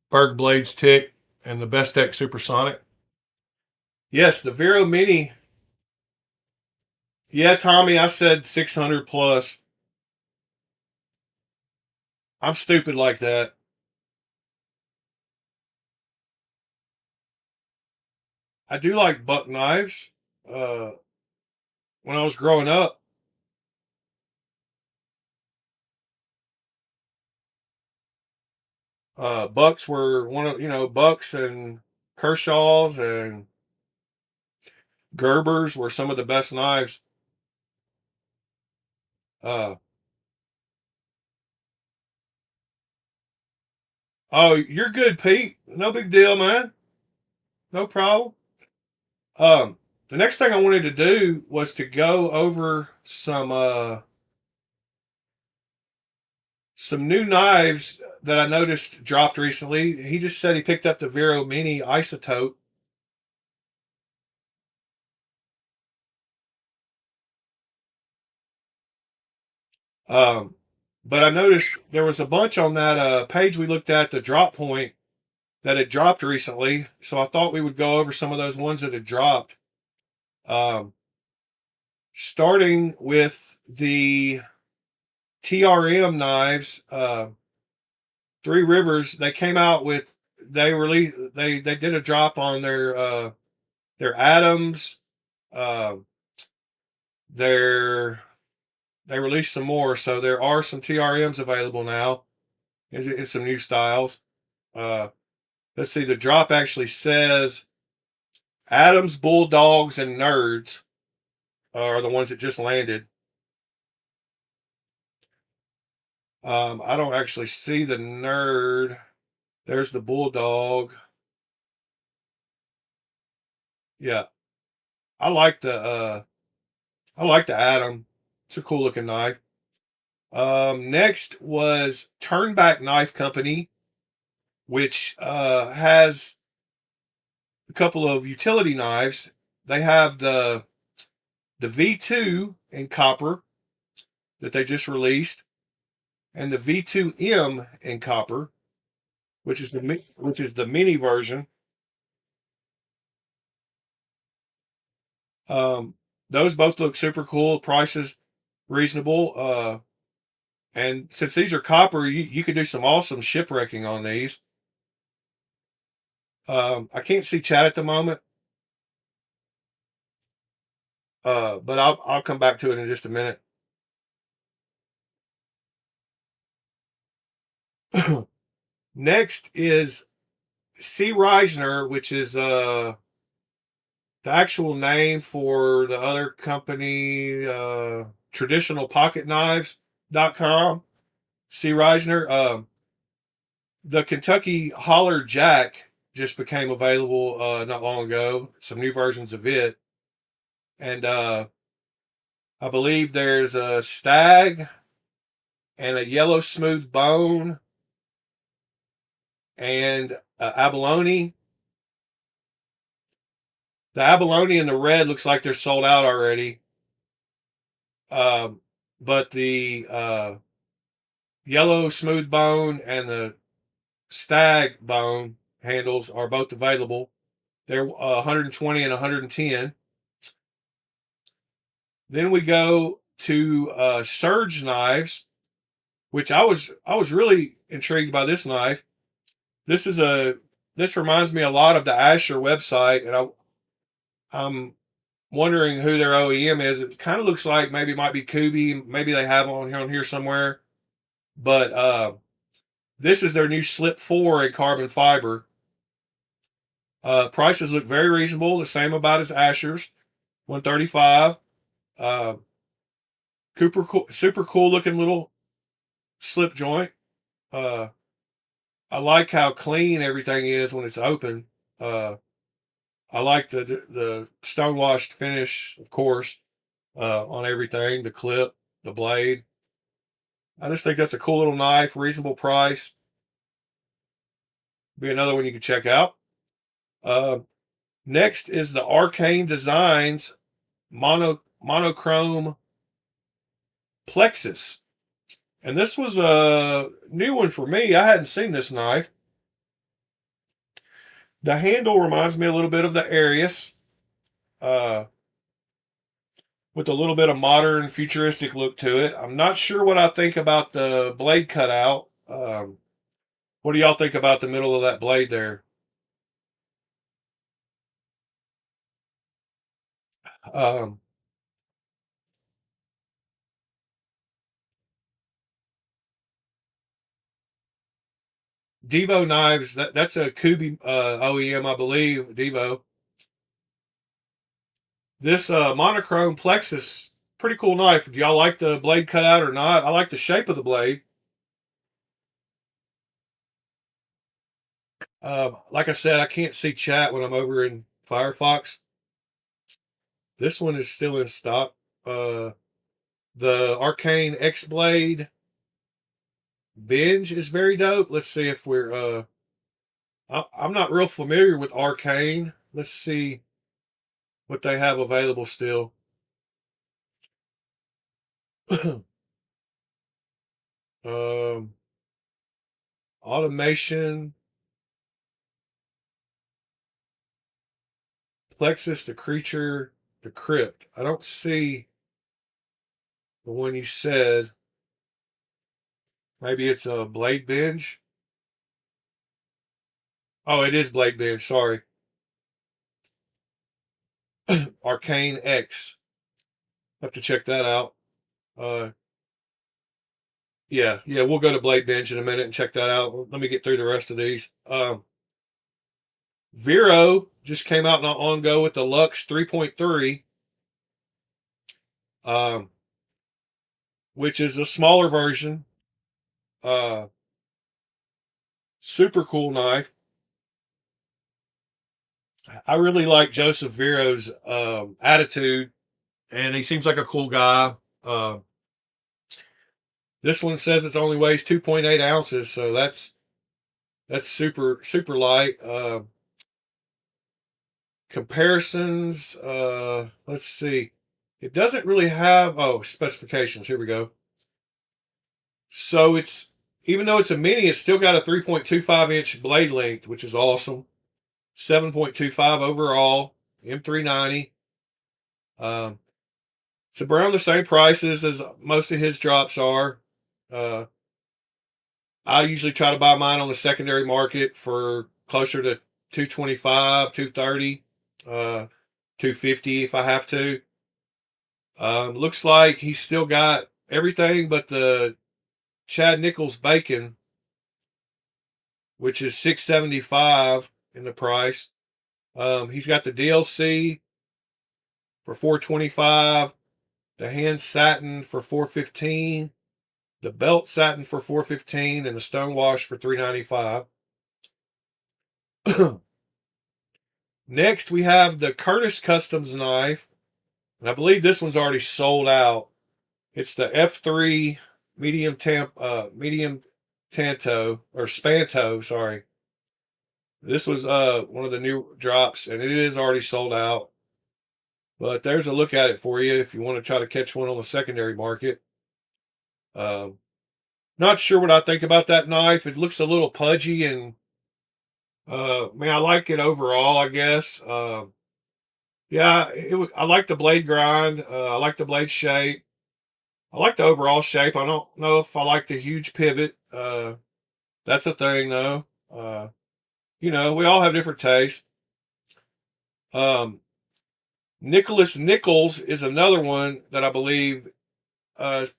Berg Blades Tick and the Bestech Supersonic. Yes, the Vero Mini. Yeah, Tommy, I said 600 plus. I'm stupid like that. I do like buck knives. Uh, when I was growing up, bucks were one of bucks and Kershaws and Gerbers were some of the best knives. Uh, oh, you're good, Pete. No big deal, man. No problem. The next thing I wanted to do was to go over some new knives that I noticed dropped recently. He just said he picked up the Vero Mini Isotope. Um, but I noticed there was a bunch on that page we looked at, the drop point, that had dropped recently. So I thought we would go over some of those ones that had dropped. Um, starting with the TRM knives, Three Rivers. They came out with they did a drop on their Adams. Uh, their they released some more, so there are some TRMs available now. In some new styles. Uh, let's see. The drop actually says Adams, Bulldogs, and Nerds are the ones that just landed. I don't actually see the Nerd. There's the Bulldog. Yeah, I like the I like the Adam. It's a cool looking knife. Next was Turnback Knife Company, which has a couple of utility knives. They have the V2 in copper that they just released, and the V2M in copper, which is the mini version. Um, those both look super cool. Prices reasonable. And since these are copper, you could do some awesome shipwrecking on these. I can't see chat at the moment, but I'll come back to it in just a minute. Next is C. Reisner, which is the actual name for the other company, traditionalpocketknives.com. C. Reisner. The Kentucky Holler Jack just became available not long ago. Some new versions of it. And I believe there's a stag and a yellow smooth bone and abalone. The abalone and the red looks like they're sold out already. Um, but the yellow smooth bone and the stag bone handles are both available. They're 120 and 110. Then we go to Surge Knives, which I was really intrigued by this knife. This is a this reminds me a lot of the Asher website, and I'm wondering who their OEM is. It kind of looks like maybe it might be Kubi. Maybe they have on here somewhere. But this is their new Slip 4 in carbon fiber. Prices look very reasonable, the same about as Asher's, 135. Uh, super cool looking little slip joint. Uh, I like how clean everything is when it's open. Uh, I like the stone washed finish, of course, on everything, the clip, the blade. I just think that's a cool little knife, reasonable price. Be another one you can check out. Uh, Next is the Arcane Designs monochrome plexus. And this was a new one for me. I hadn't seen this knife. The handle reminds me a little bit of the Arius, uh, with a little bit of modern futuristic look to it. I'm not sure what I think about the blade cutout. What do y'all think about the middle of that blade there? Um, Devo knives. That's a Kubi OEM, I believe. Devo. This monochrome plexus, pretty cool knife. Do y'all like the blade cutout or not? I like the shape of the blade. Like I said, I can't see chat when I'm over in Firefox. This one is still in stock. The Arcane X Blade Binge is very dope. Let's see if we're. I'm not real familiar with Arcane. Let's see what they have available still. um, Automation, Plexus, the Creature, the Crypt. I don't see the one you said. Maybe it's a Blade Binge. Oh, it is Blade Binge. Sorry. Arcane X. Have to check that out. Uh, yeah, we'll go to Blade Binge in a minute and check that out. Let me get through the rest of these. Vero just came out not long ago with the Lux 3.3, um, which is a smaller version. Uh, Super cool knife. I really like Joseph Vero's attitude, and he seems like a cool guy. This one says it only weighs 2.8 ounces, so that's super light. Comparisons. Let's see. It doesn't really have specifications. Here we go. So it's even though it's a mini, it's still got a 3.25-inch blade length, which is awesome. 7.25 overall. M390. Um, it's around the same prices as most of his drops are. Uh, I usually try to buy mine on the secondary market for closer to 225, 230, 250 if I have to. Looks like he's still got everything but the Chad Nichols bacon, which is $675 in the price. He's got the DLC for $425, the hand satin for $415, the belt satin for $415, and the stonewash for $395. Next, we have the Curtis Customs knife, and I believe this one's already sold out. It's the F3 medium tanto or spanto. Sorry, this was one of the new drops, and it is already sold out. But there's a look at it for you if you want to try to catch one on the secondary market. Um, Not sure what I think about that knife. It looks a little pudgy, and I like it overall, I guess. Yeah, I like the blade grind. I like the blade shape. I like the overall shape. I don't know if I like the huge pivot. That's a thing though. We all have different tastes. Um, Nicholas Nichols is another one that I believe that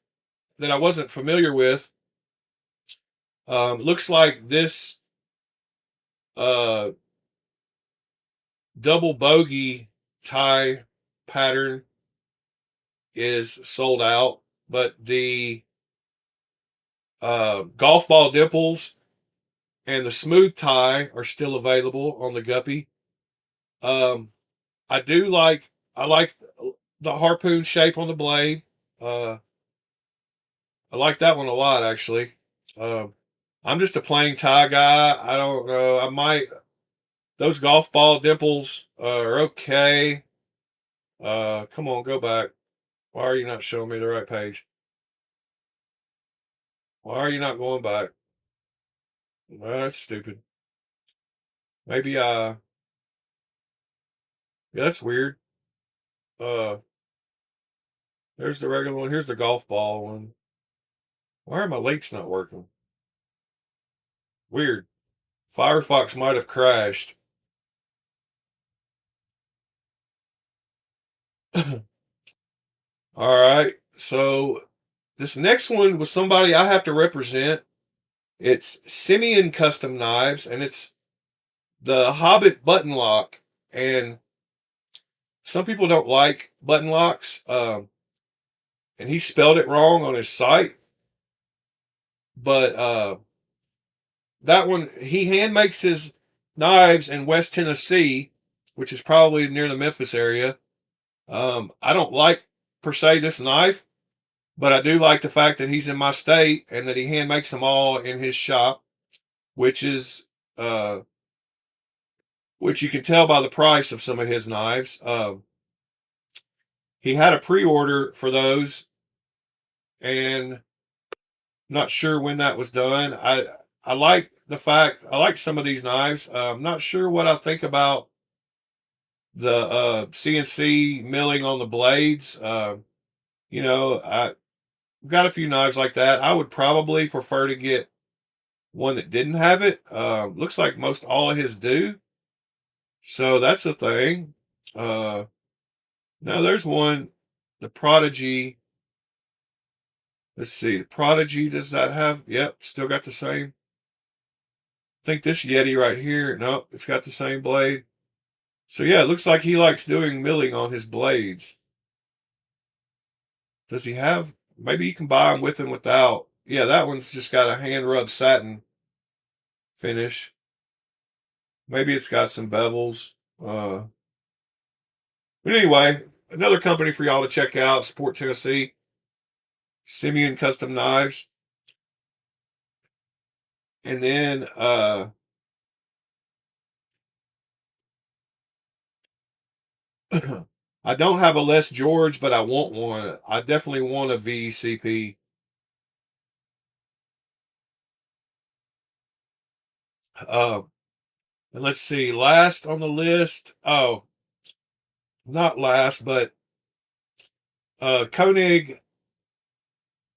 I wasn't familiar with. Looks like this uh, double bogey tie pattern is sold out, but the golf ball dimples and the smooth tie are still available on the guppy. Um, I like the harpoon shape on the blade. Uh, I like that one a lot actually. Um, I'm just a plain tie guy. I don't know. I might those golf ball dimples are okay. Come on, go back. Why are you not showing me the right page? Why are you not going back? Well, that's stupid. Maybe yeah, that's weird. Uh, there's the regular one. Here's the golf ball one. Why are my links not working? Weird. Firefox might have crashed. All right. So this next one was somebody I have to represent. It's Simeon Custom Knives, and it's the Hobbit button lock. And some people don't like button locks, and he spelled it wrong on his site. But that one, he hand makes his knives in West Tennessee, which is probably near the Memphis area. I don't like per se this knife, but I do like the fact that he's in my state and that he hand makes them all in his shop, which is uh, which you can tell by the price of some of his knives. He had a pre-order for those, and I'm not sure when that was done. I like the fact I like some of these knives. I'm not sure what I think about the CNC milling on the blades. I've got a few knives like that. I would probably prefer to get one that didn't have it. Looks like most all of his do. So that's a thing. Uh, Now there's one, the Prodigy. Let's see, the Prodigy does that have? Yep, still got the same. I think this Yeti right here, nope, it's got the same blade. So yeah, it looks like he likes doing milling on his blades. Does he have? Maybe you can buy them with and without. Yeah, that one's just got a hand rubbed satin finish. Maybe it's got some bevels. But anyway, another company for y'all to check out, support Tennessee, Simeon Custom Knives. And then I don't have a Les George, but I want one. I definitely want a VCP. Uh, and let's see, last on the list. Oh, not last, but Koenig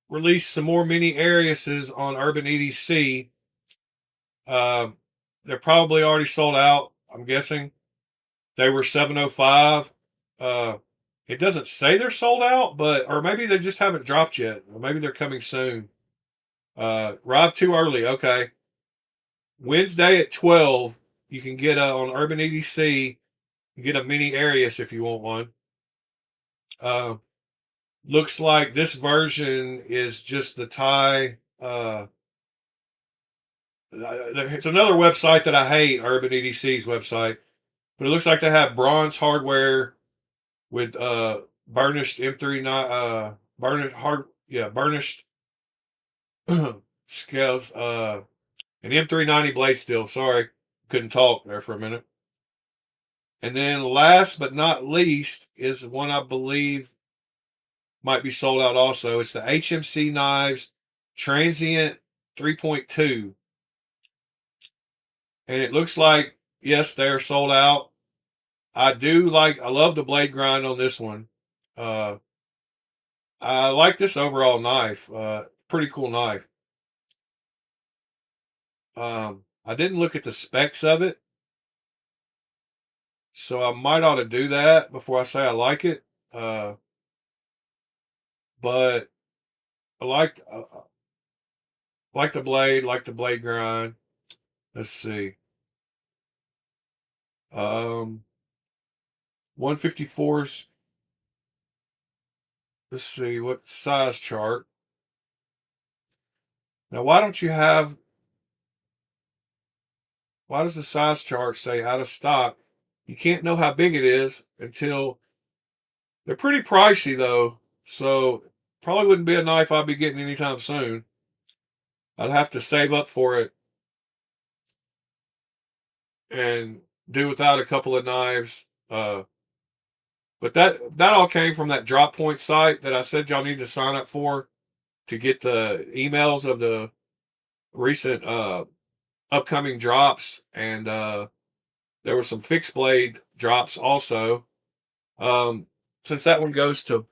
released some more mini Ariuses on Urban EDC. Um, they're probably already sold out, I'm guessing. They were 705. Uh, it doesn't say they're sold out, but or maybe they just haven't dropped yet, or maybe they're coming soon. Arrived too early. Okay, Wednesday at 12. You can get on Urban EDC. You get a mini Arius if you want one. Uh, Looks like this version is just the tie. It's another website that I hate, Urban EDC's website, but it looks like they have bronze hardware with burnished M39 burnished scales an M390 blade steel. Sorry, couldn't talk there for a minute. And then last but not least is one I believe might be sold out also. It's the HMC Knives Transient 3.2. And it looks like, yes, they are sold out. I love the blade grind on this one. Uh, I like this overall knife. Pretty cool knife. I didn't look at the specs of it, so I might ought to do that before I say I like it. Uh, but I like the blade grind. Let's see. 154s. Let's see what size chart. Now, why does the size chart say out of stock? You can't know how big it is until they're pretty pricey though. So probably wouldn't be a knife I'd be getting anytime soon. I'd have to save up for it and do without a couple of knives. But that all came from that drop point site that I said y'all need to sign up for to get the emails of the recent upcoming drops, and there were some fixed blade drops also. Um, since that one goes to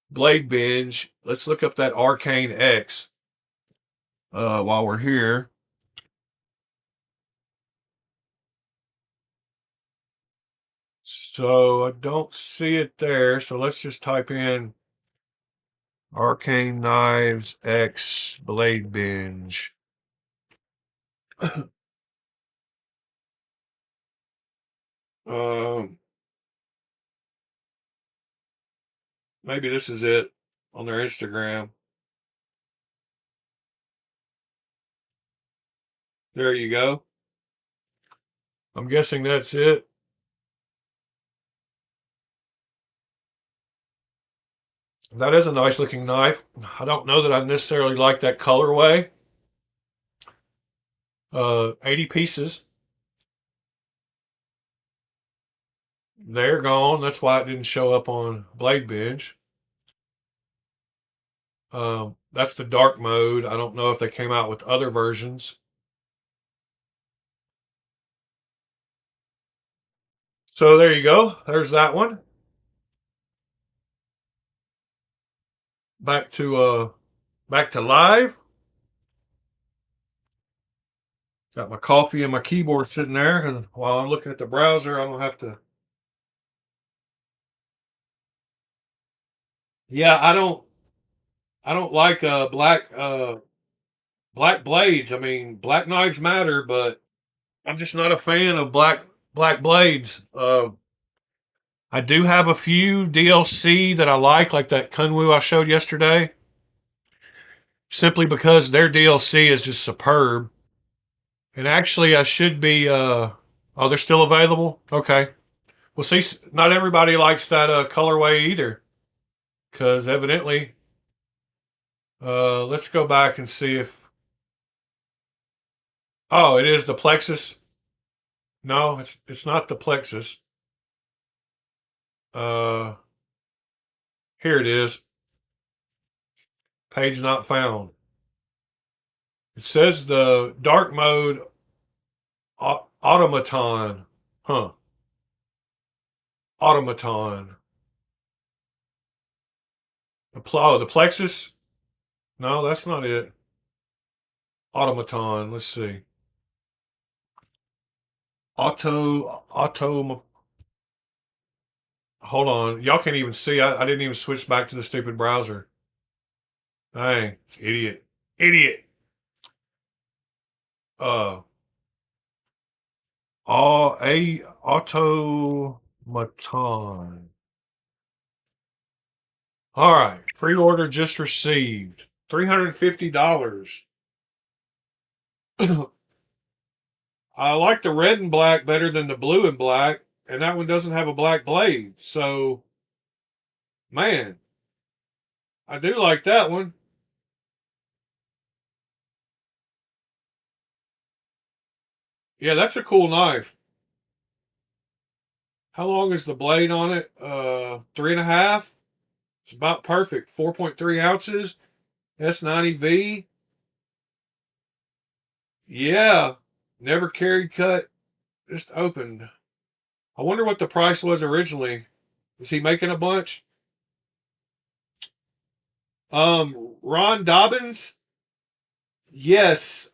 Blade Binge, let's look up that Arcane X while we're here. So I don't see it there. So let's just type in Arcane Knives X Blade Binge. um, Maybe this is it on their Instagram. There you go. I'm guessing that's it. That is a nice looking knife. I don't know that I necessarily like that colorway. 80 pieces. They're gone. That's why it didn't show up on Blade Binge. That's the dark mode. I don't know if they came out with other versions. So there you go. There's that one. Back to live. Got my coffee and my keyboard sitting there because while I'm looking at the browser, I don't have to. Yeah, I don't like black blades. I mean, black knives matter, but I'm just not a fan of black blades. I do have a few DLC that I like that Kunwu I showed yesterday, simply because their DLC is just superb. And actually, I should be. Oh, they're still available. Okay. Well, see, not everybody likes that colorway either, because evidently, let's go back and see if. Oh, it is the plexus. No, it's not the plexus. Uh, Here it is. Page not found. It says the dark mode automaton. Huh. Automaton. Oh, the plexus? No, that's not it. Automaton. Let's see. Auto. Hold on. Y'all can't even see. I didn't even switch back to the stupid browser. Dang. Idiot. Idiot. Uh, automaton. All right. Pre-order just received. $350. I like the red and black better than the blue and black, and that one doesn't have a black blade. So, man, I do like that one. Yeah, that's a cool knife. How long is the blade on it? 3.5. It's about perfect. 4.3 ounces. S90V. Yeah. Never carried cut. Just opened. I wonder what the price was originally. Is he making a bunch? Ron Dobbins? Yes.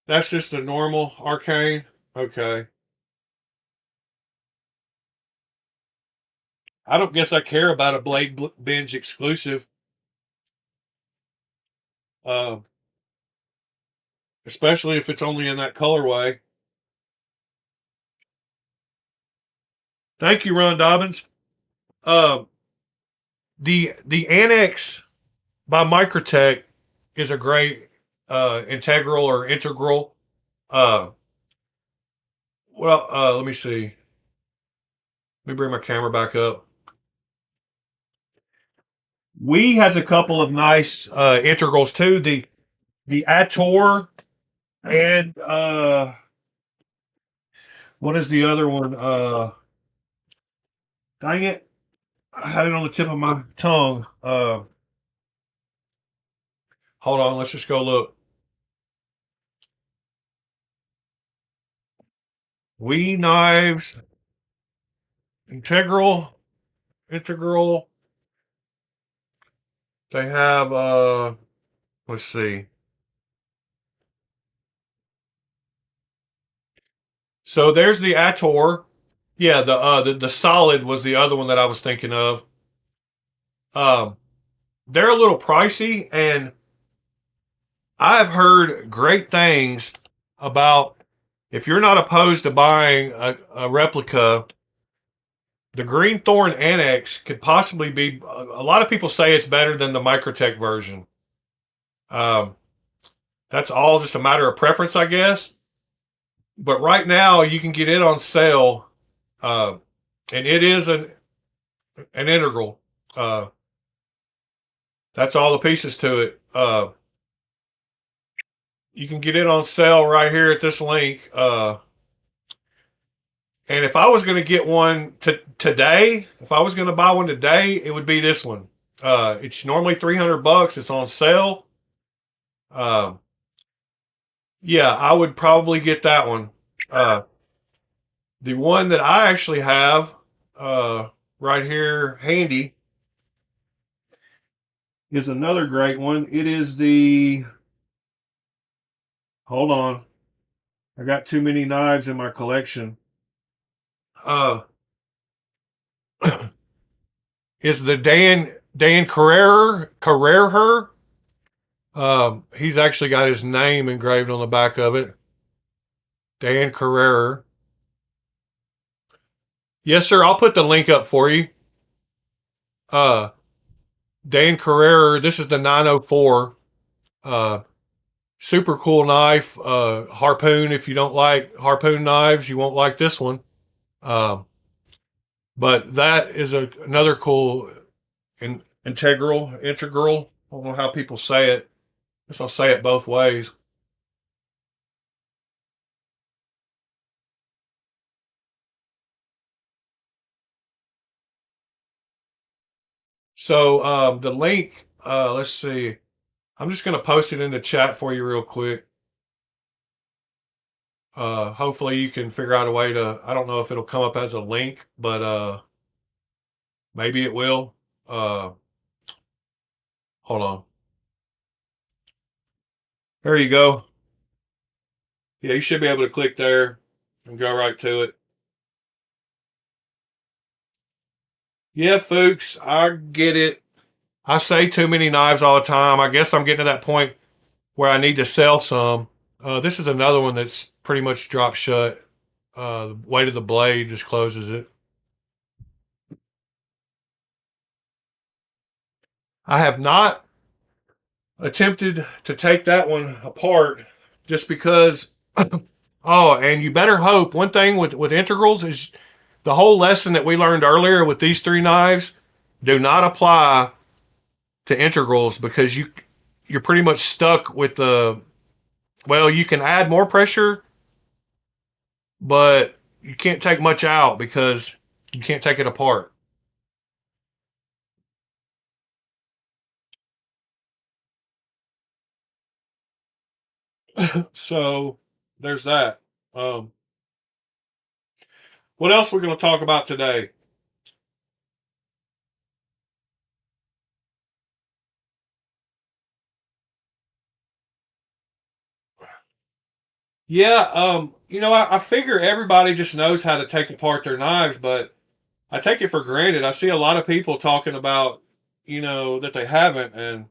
That's just a normal arcane. Okay. I don't guess I care about a Blade Binge exclusive. Uh, Especially if it's only in that colorway. Thank you, Ron Dobbins. Um, the Annex by Microtech is a great integral or integral. Uh, Let me see. Let me bring my camera back up. We has a couple of nice integrals too. The Ator and what is the other one? Dang it. I had it on the tip of my tongue. Hold on, let's just go look. We Knives Integral. They have let's see. So there's the Ator. Yeah, the solid was the other one that I was thinking of. Um they're a little pricey, and I've heard great things about if you're not opposed to buying a replica, the Green Thorn Annex could possibly be. A lot of people say it's better than the Microtech version. Um, that's all just a matter of preference, I guess. But right now, you can get it on sale, uh, and it is an integral. Uh, that's all the pieces to it. You can get it on sale right here at this link. And if I was going to get one today, if I was going to buy one today, it would be this one. It's normally $300. It's on sale. Uh, yeah, I would probably get that one. Uh, the one that I actually have right here handy is another great one. It is the. Hold on. I got too many knives in my collection. Uh, it's the Dan Carrera. He's actually got his name engraved on the back of it. Dan Carrera. Yes, sir. I'll put the link up for you. Uh, Dan Carrera. This is the 904. Uh, Super cool knife. Harpoon. If you don't like harpoon knives, you won't like this one. Uh, but that is another cool integral. I don't know how people say it. I guess I'll say it both ways. So the link. Let's see. I'm just going to post it in the chat for you real quick. Hopefully you can figure out a way to. I don't know if it'll come up as a link, but maybe it will. Uh, Hold on. There you go. Yeah, you should be able to click there and go right to it. Yeah, folks, I get it. I say too many knives all the time. I guess I'm getting to that point where I need to sell some. This is another one that's pretty much dropped shut. The weight of the blade just closes it. I have not attempted to take that one apart just because. Oh, and you better hope one thing with integrals is the whole lesson that we learned earlier with these three knives do not apply to integrals because you're pretty much stuck with the. Well, you can add more pressure, but you can't take much out because you can't take it apart. So there's that. Um, what else we're going to talk about today? Yeah, I figure everybody just knows how to take apart their knives, but I take it for granted. I see a lot of people talking about, that they haven't, and of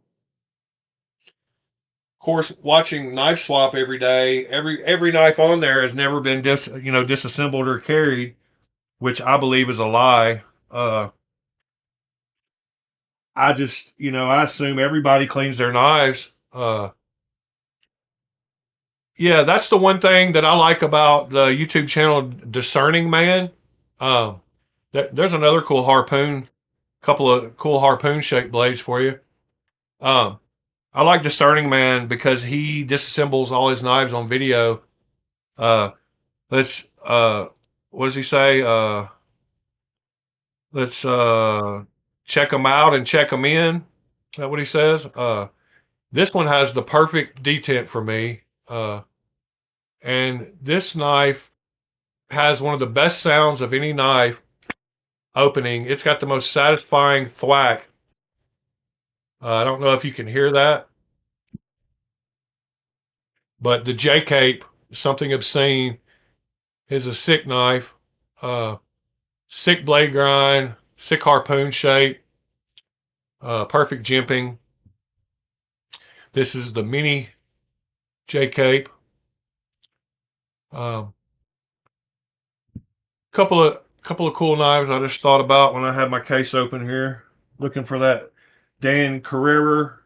course, watching knife swap every day, every knife on there has never been disassembled or carried, which I believe is a lie. I just, I assume everybody cleans their knives. Yeah, that's the one thing that I like about the YouTube channel Discerning Man. Um, there's another cool harpoon, couple of cool harpoon shaped blades for you. Um, I like Discerning Man because he disassembles all his knives on video. Uh, let's what does he say? Let's check them out and check them in. Is that what he says? This one has the perfect detent for me. And this knife has one of the best sounds of any knife opening. It's got the most satisfying thwack. I don't know if you can hear that, but the J Cape, something obscene, is a sick knife. Uh, Sick blade grind, sick harpoon shape, perfect jimping. This is the mini J Cape. Um, couple of cool knives I just thought about when I had my case open here, looking for that Dan Carrera.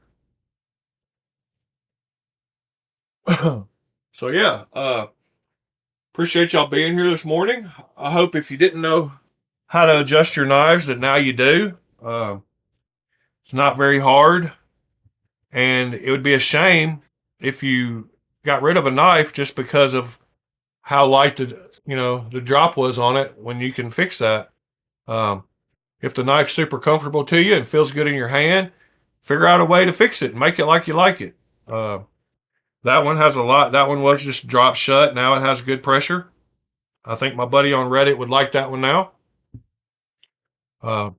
So yeah, appreciate y'all being here this morning. I hope if you didn't know how to adjust your knives that now you do. It's not very hard, and it would be a shame if you got rid of a knife just because of how light the drop was on it when you can fix that. Um, if the knife's super comfortable to you and feels good in your hand, figure out a way to fix it and make it like you like it. Uh, that one has a lot. That one was just dropped shut. Now it has good pressure. I think my buddy on Reddit would like that one now. Uh,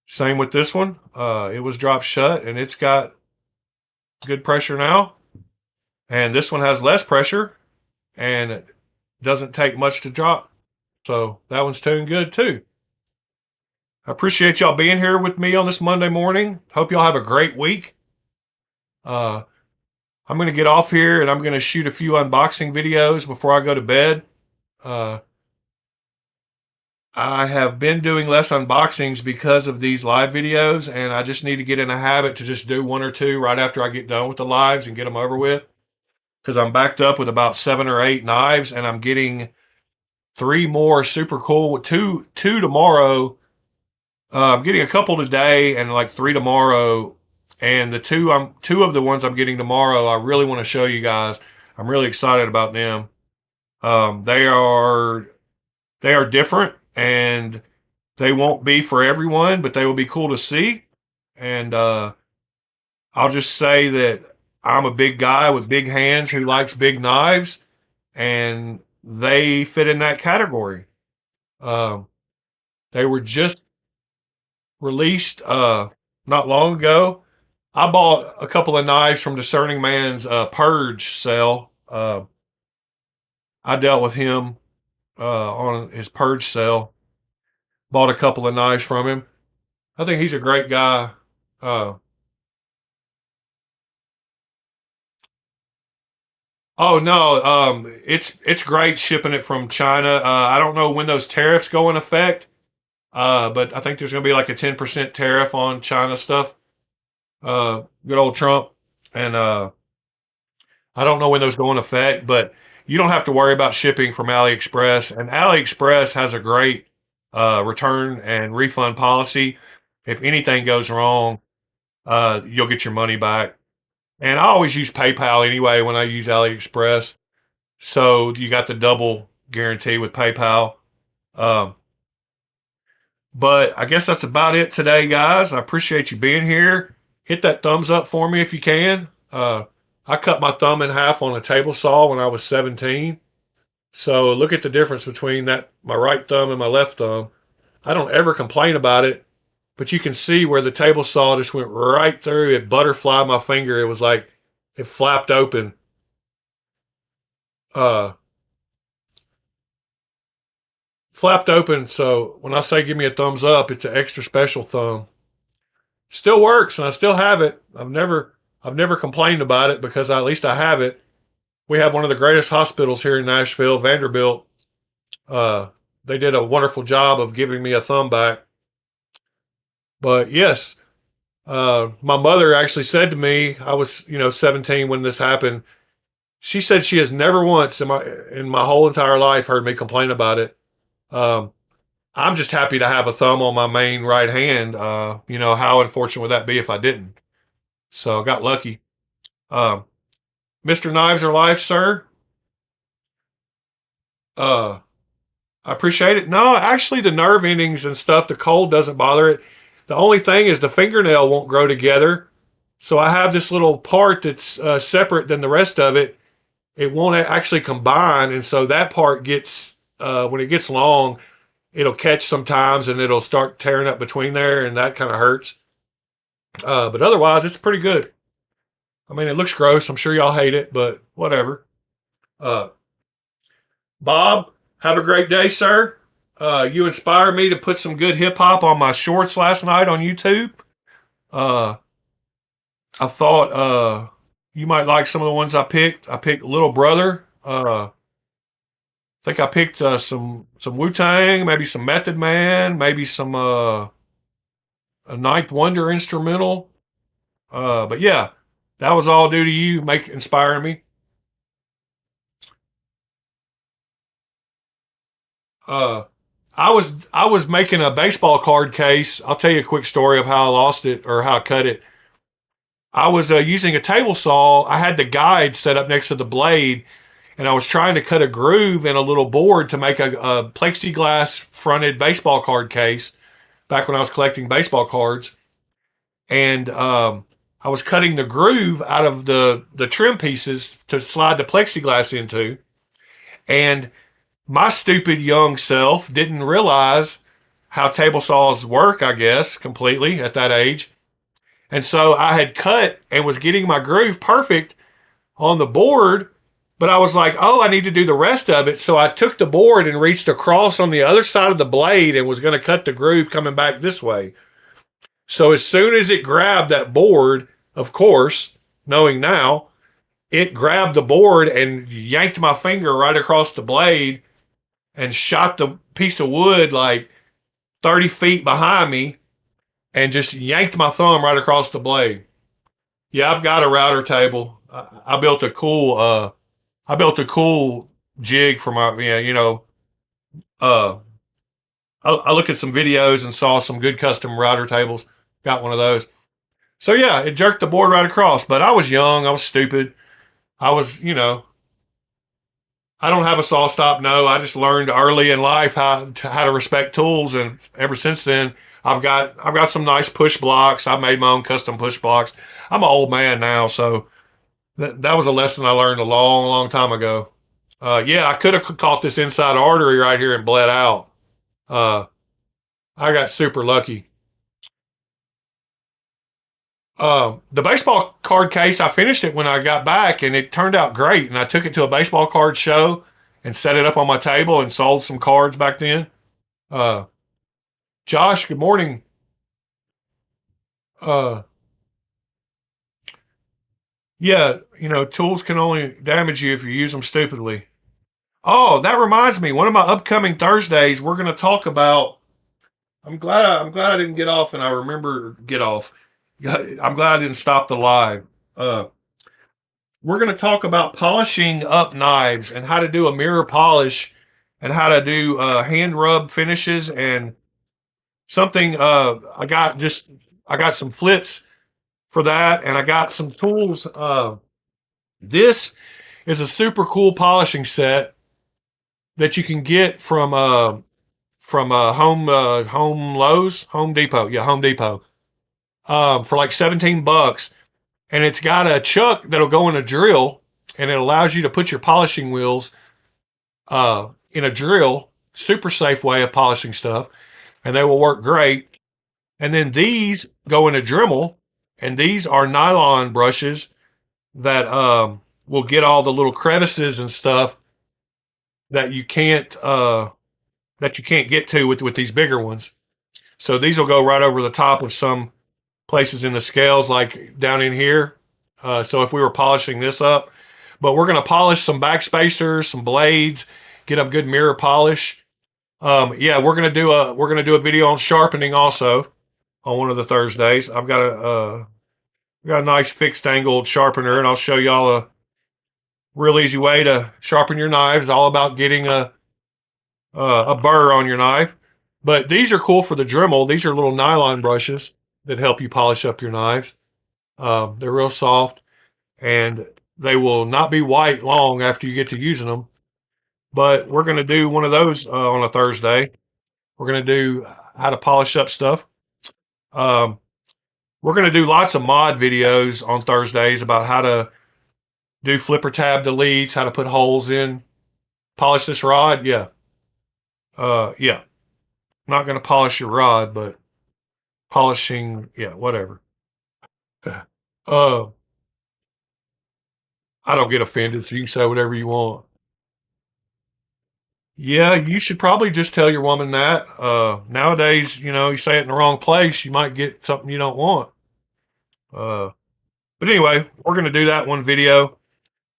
Same with this one. It was dropped shut and it's got good pressure now. And this one has less pressure and it doesn't take much to drop. So that one's doing good too. I appreciate y'all being here with me on this Monday morning. Hope y'all have a great week. Uh, I'm going to get off here and I'm going to shoot a few unboxing videos before I go to bed. Uh, I have been doing less unboxings because of these live videos, and I just need to get in a habit to just do one or two right after I get done with the lives and get them over with. Because I'm backed up with about 7 or 8 knives, and I'm getting 3 more super cool. Two tomorrow. I'm getting a couple today, and like 3 tomorrow. And two of the ones I'm getting tomorrow, I really want to show you guys. I'm really excited about them. They are different, and they won't be for everyone, but they will be cool to see. And I'll just say that I'm a big guy with big hands who likes big knives, and they fit in that category. Um, they were just released not long ago. I bought a couple of knives from Discerning Man's Purge sale. I dealt with him on his Purge sale. Bought a couple of knives from him. I think he's a great guy. Uh, Oh no, it's great shipping it from China. I don't know when those tariffs go in effect, but I think there's going to be like a 10% tariff on China stuff. Good old Trump, and I don't know when those go in effect, but you don't have to worry about shipping from AliExpress. And AliExpress has a great return and refund policy. If anything goes wrong, you'll get your money back. And I always use PayPal anyway when I use AliExpress. So you got the double guarantee with PayPal. Um, but I guess that's about it today, guys. I appreciate you being here. Hit that thumbs up for me if you can. I cut my thumb in half on a table saw when I was 17. So look at the difference between that my right thumb and my left thumb. I don't ever complain about it, but you can see where the table saw just went right through. It butterflied my finger. It was like it flapped open. Uh, Flapped open. So when I say give me a thumbs up, it's an extra special thumb. Still works, and I still have it. I've never complained about it because at least I have it. We have one of the greatest hospitals here in Nashville, Vanderbilt. Uh, they did a wonderful job of giving me a thumb back. But yes, my mother actually said to me, I was 17 when this happened. She said she has never once in my whole entire life heard me complain about it. Um, I'm just happy to have a thumb on my main right hand. How unfortunate would that be if I didn't? So I got lucky. Um, Mr. Knives or Life, sir. Uh, I appreciate it. No, actually, the nerve endings and stuff, the cold doesn't bother it. The only thing is the fingernail won't grow together. So I have this little part that's separate than the rest of it. It won't actually combine, and so that part gets when it gets long, it'll catch sometimes, and it'll start tearing up between there, and that kind of hurts. But otherwise, it's pretty good. I mean, it looks gross. I'm sure y'all hate it, but whatever. Uh, Bob, have a great day, sir. You inspired me to put some good hip hop on my shorts last night on YouTube. Uh, I thought you might like some of the ones I picked. I picked Little Brother. I think I picked some Wu Tang, maybe some Method Man, maybe some a Ninth Wonder instrumental. But yeah, that was all due to you make inspiring me. Uh, I was making a baseball card case. I'll tell you a quick story of how I lost it or how I cut it. I was using a table saw. I had the guide set up next to the blade, and I was trying to cut a groove in a little board to make a plexiglass fronted baseball card case back when I was collecting baseball cards. And I was cutting the groove out of the trim pieces to slide the plexiglass into. And my stupid young self didn't realize how table saws work, I guess, completely at that age. And so I had cut and was getting my groove perfect on the board, but I was like, oh, I need to do the rest of it. So I took the board and reached across on the other side of the blade and was going to cut the groove coming back this way. So as soon as it grabbed that board, of course, knowing now, it grabbed the board and yanked my finger right across the blade and shot the piece of wood like 30 feet behind me and just yanked my thumb right across the blade. Yeah, I've got a router table. I built a cool jig for my uh I looked at some videos and saw some good custom router tables. Got one of those. So yeah, it jerked the board right across. But I was young. I was stupid. I was, I don't have a saw stop. No, I just learned early in life how to respect tools, and ever since then, I've got some nice push blocks. I made my own custom push blocks. I'm an old man now, so that was a lesson I learned a long, long time ago. Yeah, I could have caught this inside artery right here and bled out. Uh, I got super lucky. The baseball card case, I finished it when I got back, and it turned out great. And I took it to a baseball card show and set it up on my table and sold some cards back then. Uh, Josh, good morning. Uh, yeah, tools can only damage you if you use them stupidly. Oh, that reminds me. One of my upcoming Thursdays, we're going to talk about. I'm glad I didn't get off, and I remember get off. I'm glad I didn't stop the live. Uh, we're going to talk about polishing up knives and how to do a mirror polish and how to do hand rub finishes and something. I got some flits for that, and I got some tools. This is a super cool polishing set that you can get from Home Lowe's, Home Depot. Yeah, Home Depot. For like $17. and it's got a chuck that'll go in a drill, and it allows you to put your polishing wheels in a drill. Super safe way of polishing stuff, and they will work great. And then these go in a Dremel, and these are nylon brushes that will get all the little crevices and stuff that you can't get to with these bigger ones. So these will go right over the top of some places in the scales, like down in here. So if we were polishing this up, but we're going to polish some backspacers, some blades, get a good mirror polish. Yeah, we're gonna do a video on sharpening also on one of the Thursdays. I've got a nice fixed angled sharpener, and I'll show y'all a real easy way to sharpen your knives. All about getting a burr on your knife. But these are cool for the Dremel. These are little nylon brushes that help you polish up your knives. They're real soft, and they will not be white long after you get to using them. But we're going to do one of those on a Thursday. We're going to do how to polish up stuff. Um, we're going to do lots of mod videos on Thursdays about how to do flipper tab deletes, how to put holes in, polish this rod. Yeah. Yeah. I'm not going to polish your rod, but polishing, yeah, whatever. uh, I don't get offended, so you can say whatever you want. Yeah, you should probably just tell your woman that. Nowadays, you say it in the wrong place, you might get something you don't want. Uh, but anyway, we're going to do that one video.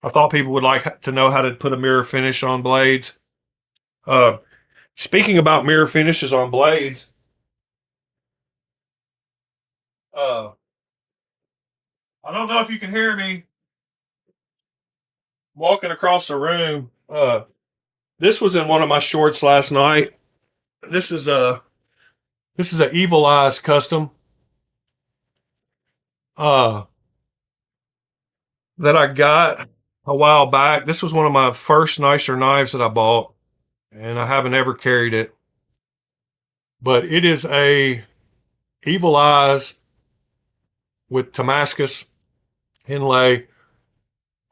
I thought people would like to know how to put a mirror finish on blades. Uh, Speaking about mirror finishes on blades, uh, I don't know if you can hear me walking across the room. This was in one of my shorts last night. This is a Evil Eyes custom uh, that I got a while back. This was one of my first nicer knives that I bought, and I haven't ever carried it. But it is a Evil Eyes with Damascus inlay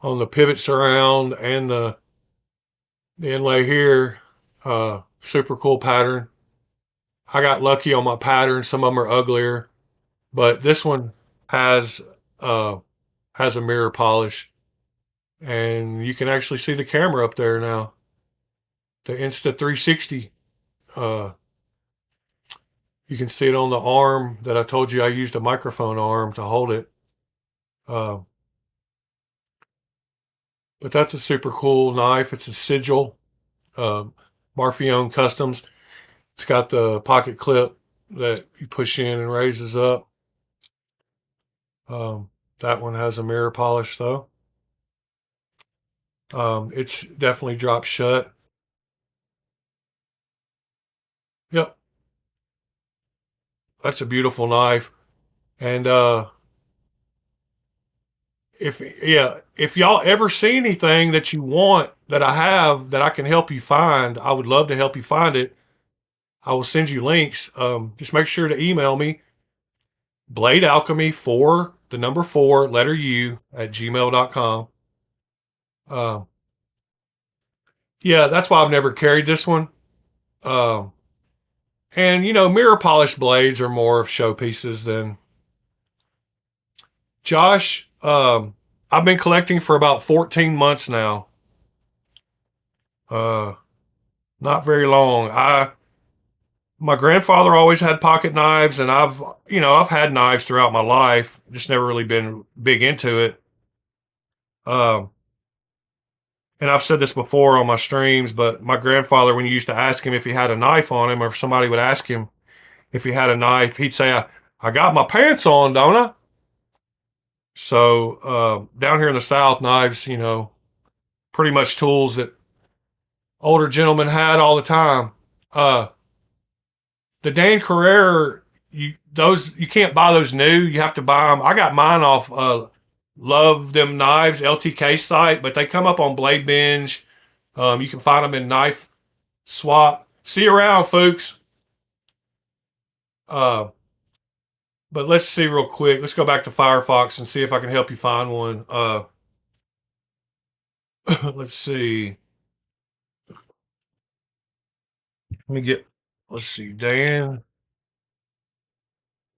on the pivot surround and the inlay here. Super cool pattern. I got lucky on my pattern. Some of them are uglier, but this one has uh, has a mirror polish, and you can actually see the camera up there now. The Insta 360. Uh, you can see it on the arm that I told you I used a microphone arm to hold it. Uh, but that's a super cool knife. It's a Sigil, uh, Marfione Customs. It's got the pocket clip that you push in and raises up. That one has a mirror polish though. It's definitely dropped shut. Yep, that's a beautiful knife. And if y'all ever see anything that you want that I have that I can help you find, I would love to help you find it. I will send you links. Just make sure to email me, Blade Alchemy 4, the number 4, letter U, at gmail.com. Yeah, that's why I've never carried this one. Um, and mirror polished blades are more of showpieces than Josh. I've been collecting for about 14 months now. Uh, Not very long. My grandfather always had pocket knives, and I've had knives throughout my life, just never really been big into it. Um, and I've said this before on my streams, but my grandfather, when you used to ask him if he had a knife on him, or if somebody would ask him if he had a knife, he'd say, I got my pants on, don't I? So down here in the South, knives, pretty much tools that older gentlemen had all the time. Uh, the Dan Carrere, you can't buy those new. You have to buy them. I got mine off Love Them Knives LTK site, but they come up on Blade Binge. You can find them in Knife Swap. See you around, folks. Uh, But let's see real quick. Let's go back to Firefox and see if I can help you find one. Let's see. Let me get, let's see, Dan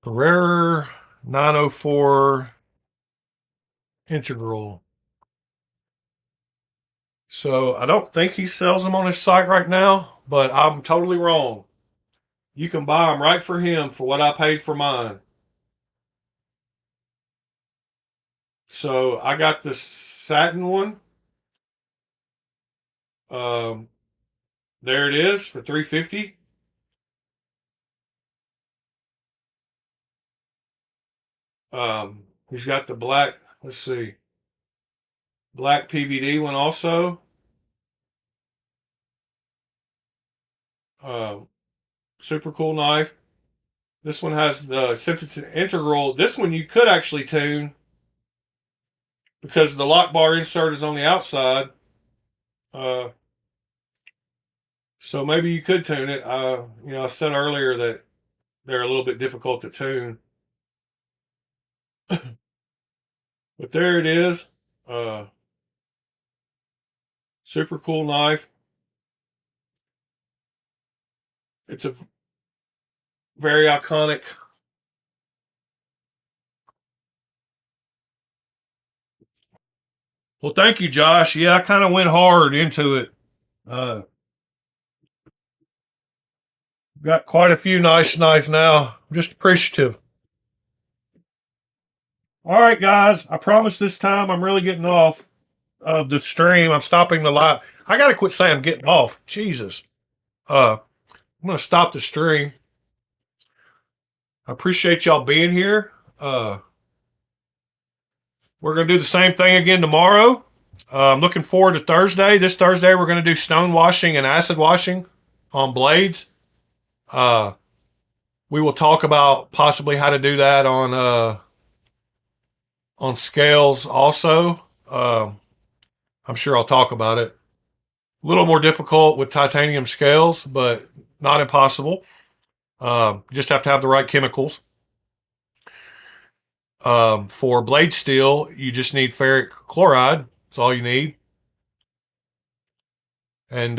Pereira 904 integral. So I don't think he sells them on his site right now, but I'm totally wrong. You can buy them right for him for what I paid for mine. So I got the satin one. Um, there it is for $350. He's got the black. Let's see, black PVD one also. Um, Super cool knife. This one has the, since it's an integral, this one you could actually tune because the lock bar insert is on the outside. Uh, so maybe you could tune it. I said earlier that they're a little bit difficult to tune, but there it is. Uh, Super cool knife. It's a very iconic. Well, thank you, Josh. Yeah, I kind of went hard into it. Uh, got quite a few nice knives now. I'm just appreciative. All right, guys. I promise this time I'm really getting off of the stream. I'm stopping the live. I got to quit saying I'm getting off. Jesus. I'm going to stop the stream. I appreciate y'all being here. We're going to do the same thing again tomorrow. I'm looking forward to Thursday. This Thursday, we're going to do stone washing and acid washing on blades. We will talk about possibly how to do that on scales also. I'm sure I'll talk about it. A little more difficult with titanium scales, but not impossible. Just have to have the right chemicals. For blade steel, you just need ferric chloride. That's all you need. And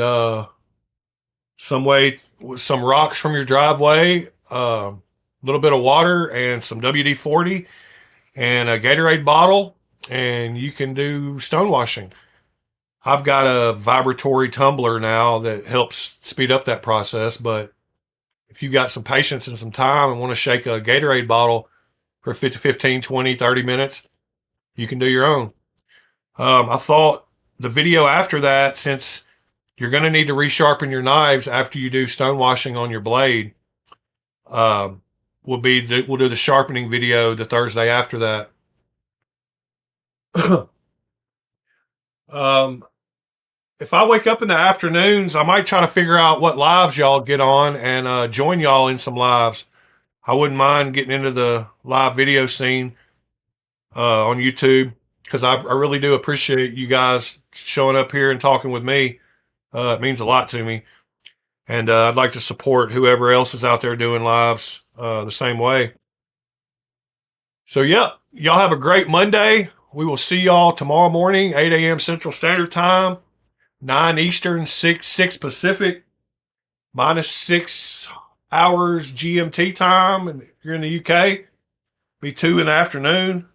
some rocks from your driveway, a little bit of water, and some WD-40, and a Gatorade bottle, and you can do stone washing. I've got a vibratory tumbler now that helps speed up that process, but if you got some patience and some time and want to shake a Gatorade bottle for 15, 20, 30 minutes, you can do your own. I thought the video after that, since you're going to need to resharpen your knives after you do stone washing on your blade, we'll do the sharpening video the Thursday after that. If I wake up in the afternoons, I might try to figure out what lives y'all get on and join y'all in some lives. I wouldn't mind getting into the live video scene on YouTube because I really do appreciate you guys showing up here and talking with me. It means a lot to me. And I'd like to support whoever else is out there doing lives the same way. So, yeah, y'all have a great Monday. We will see y'all tomorrow morning, 8 a.m. Central Standard Time, 9 Eastern, 6 Pacific, minus 6 hours GMT time. And if you're in the UK, be 2 in the afternoon.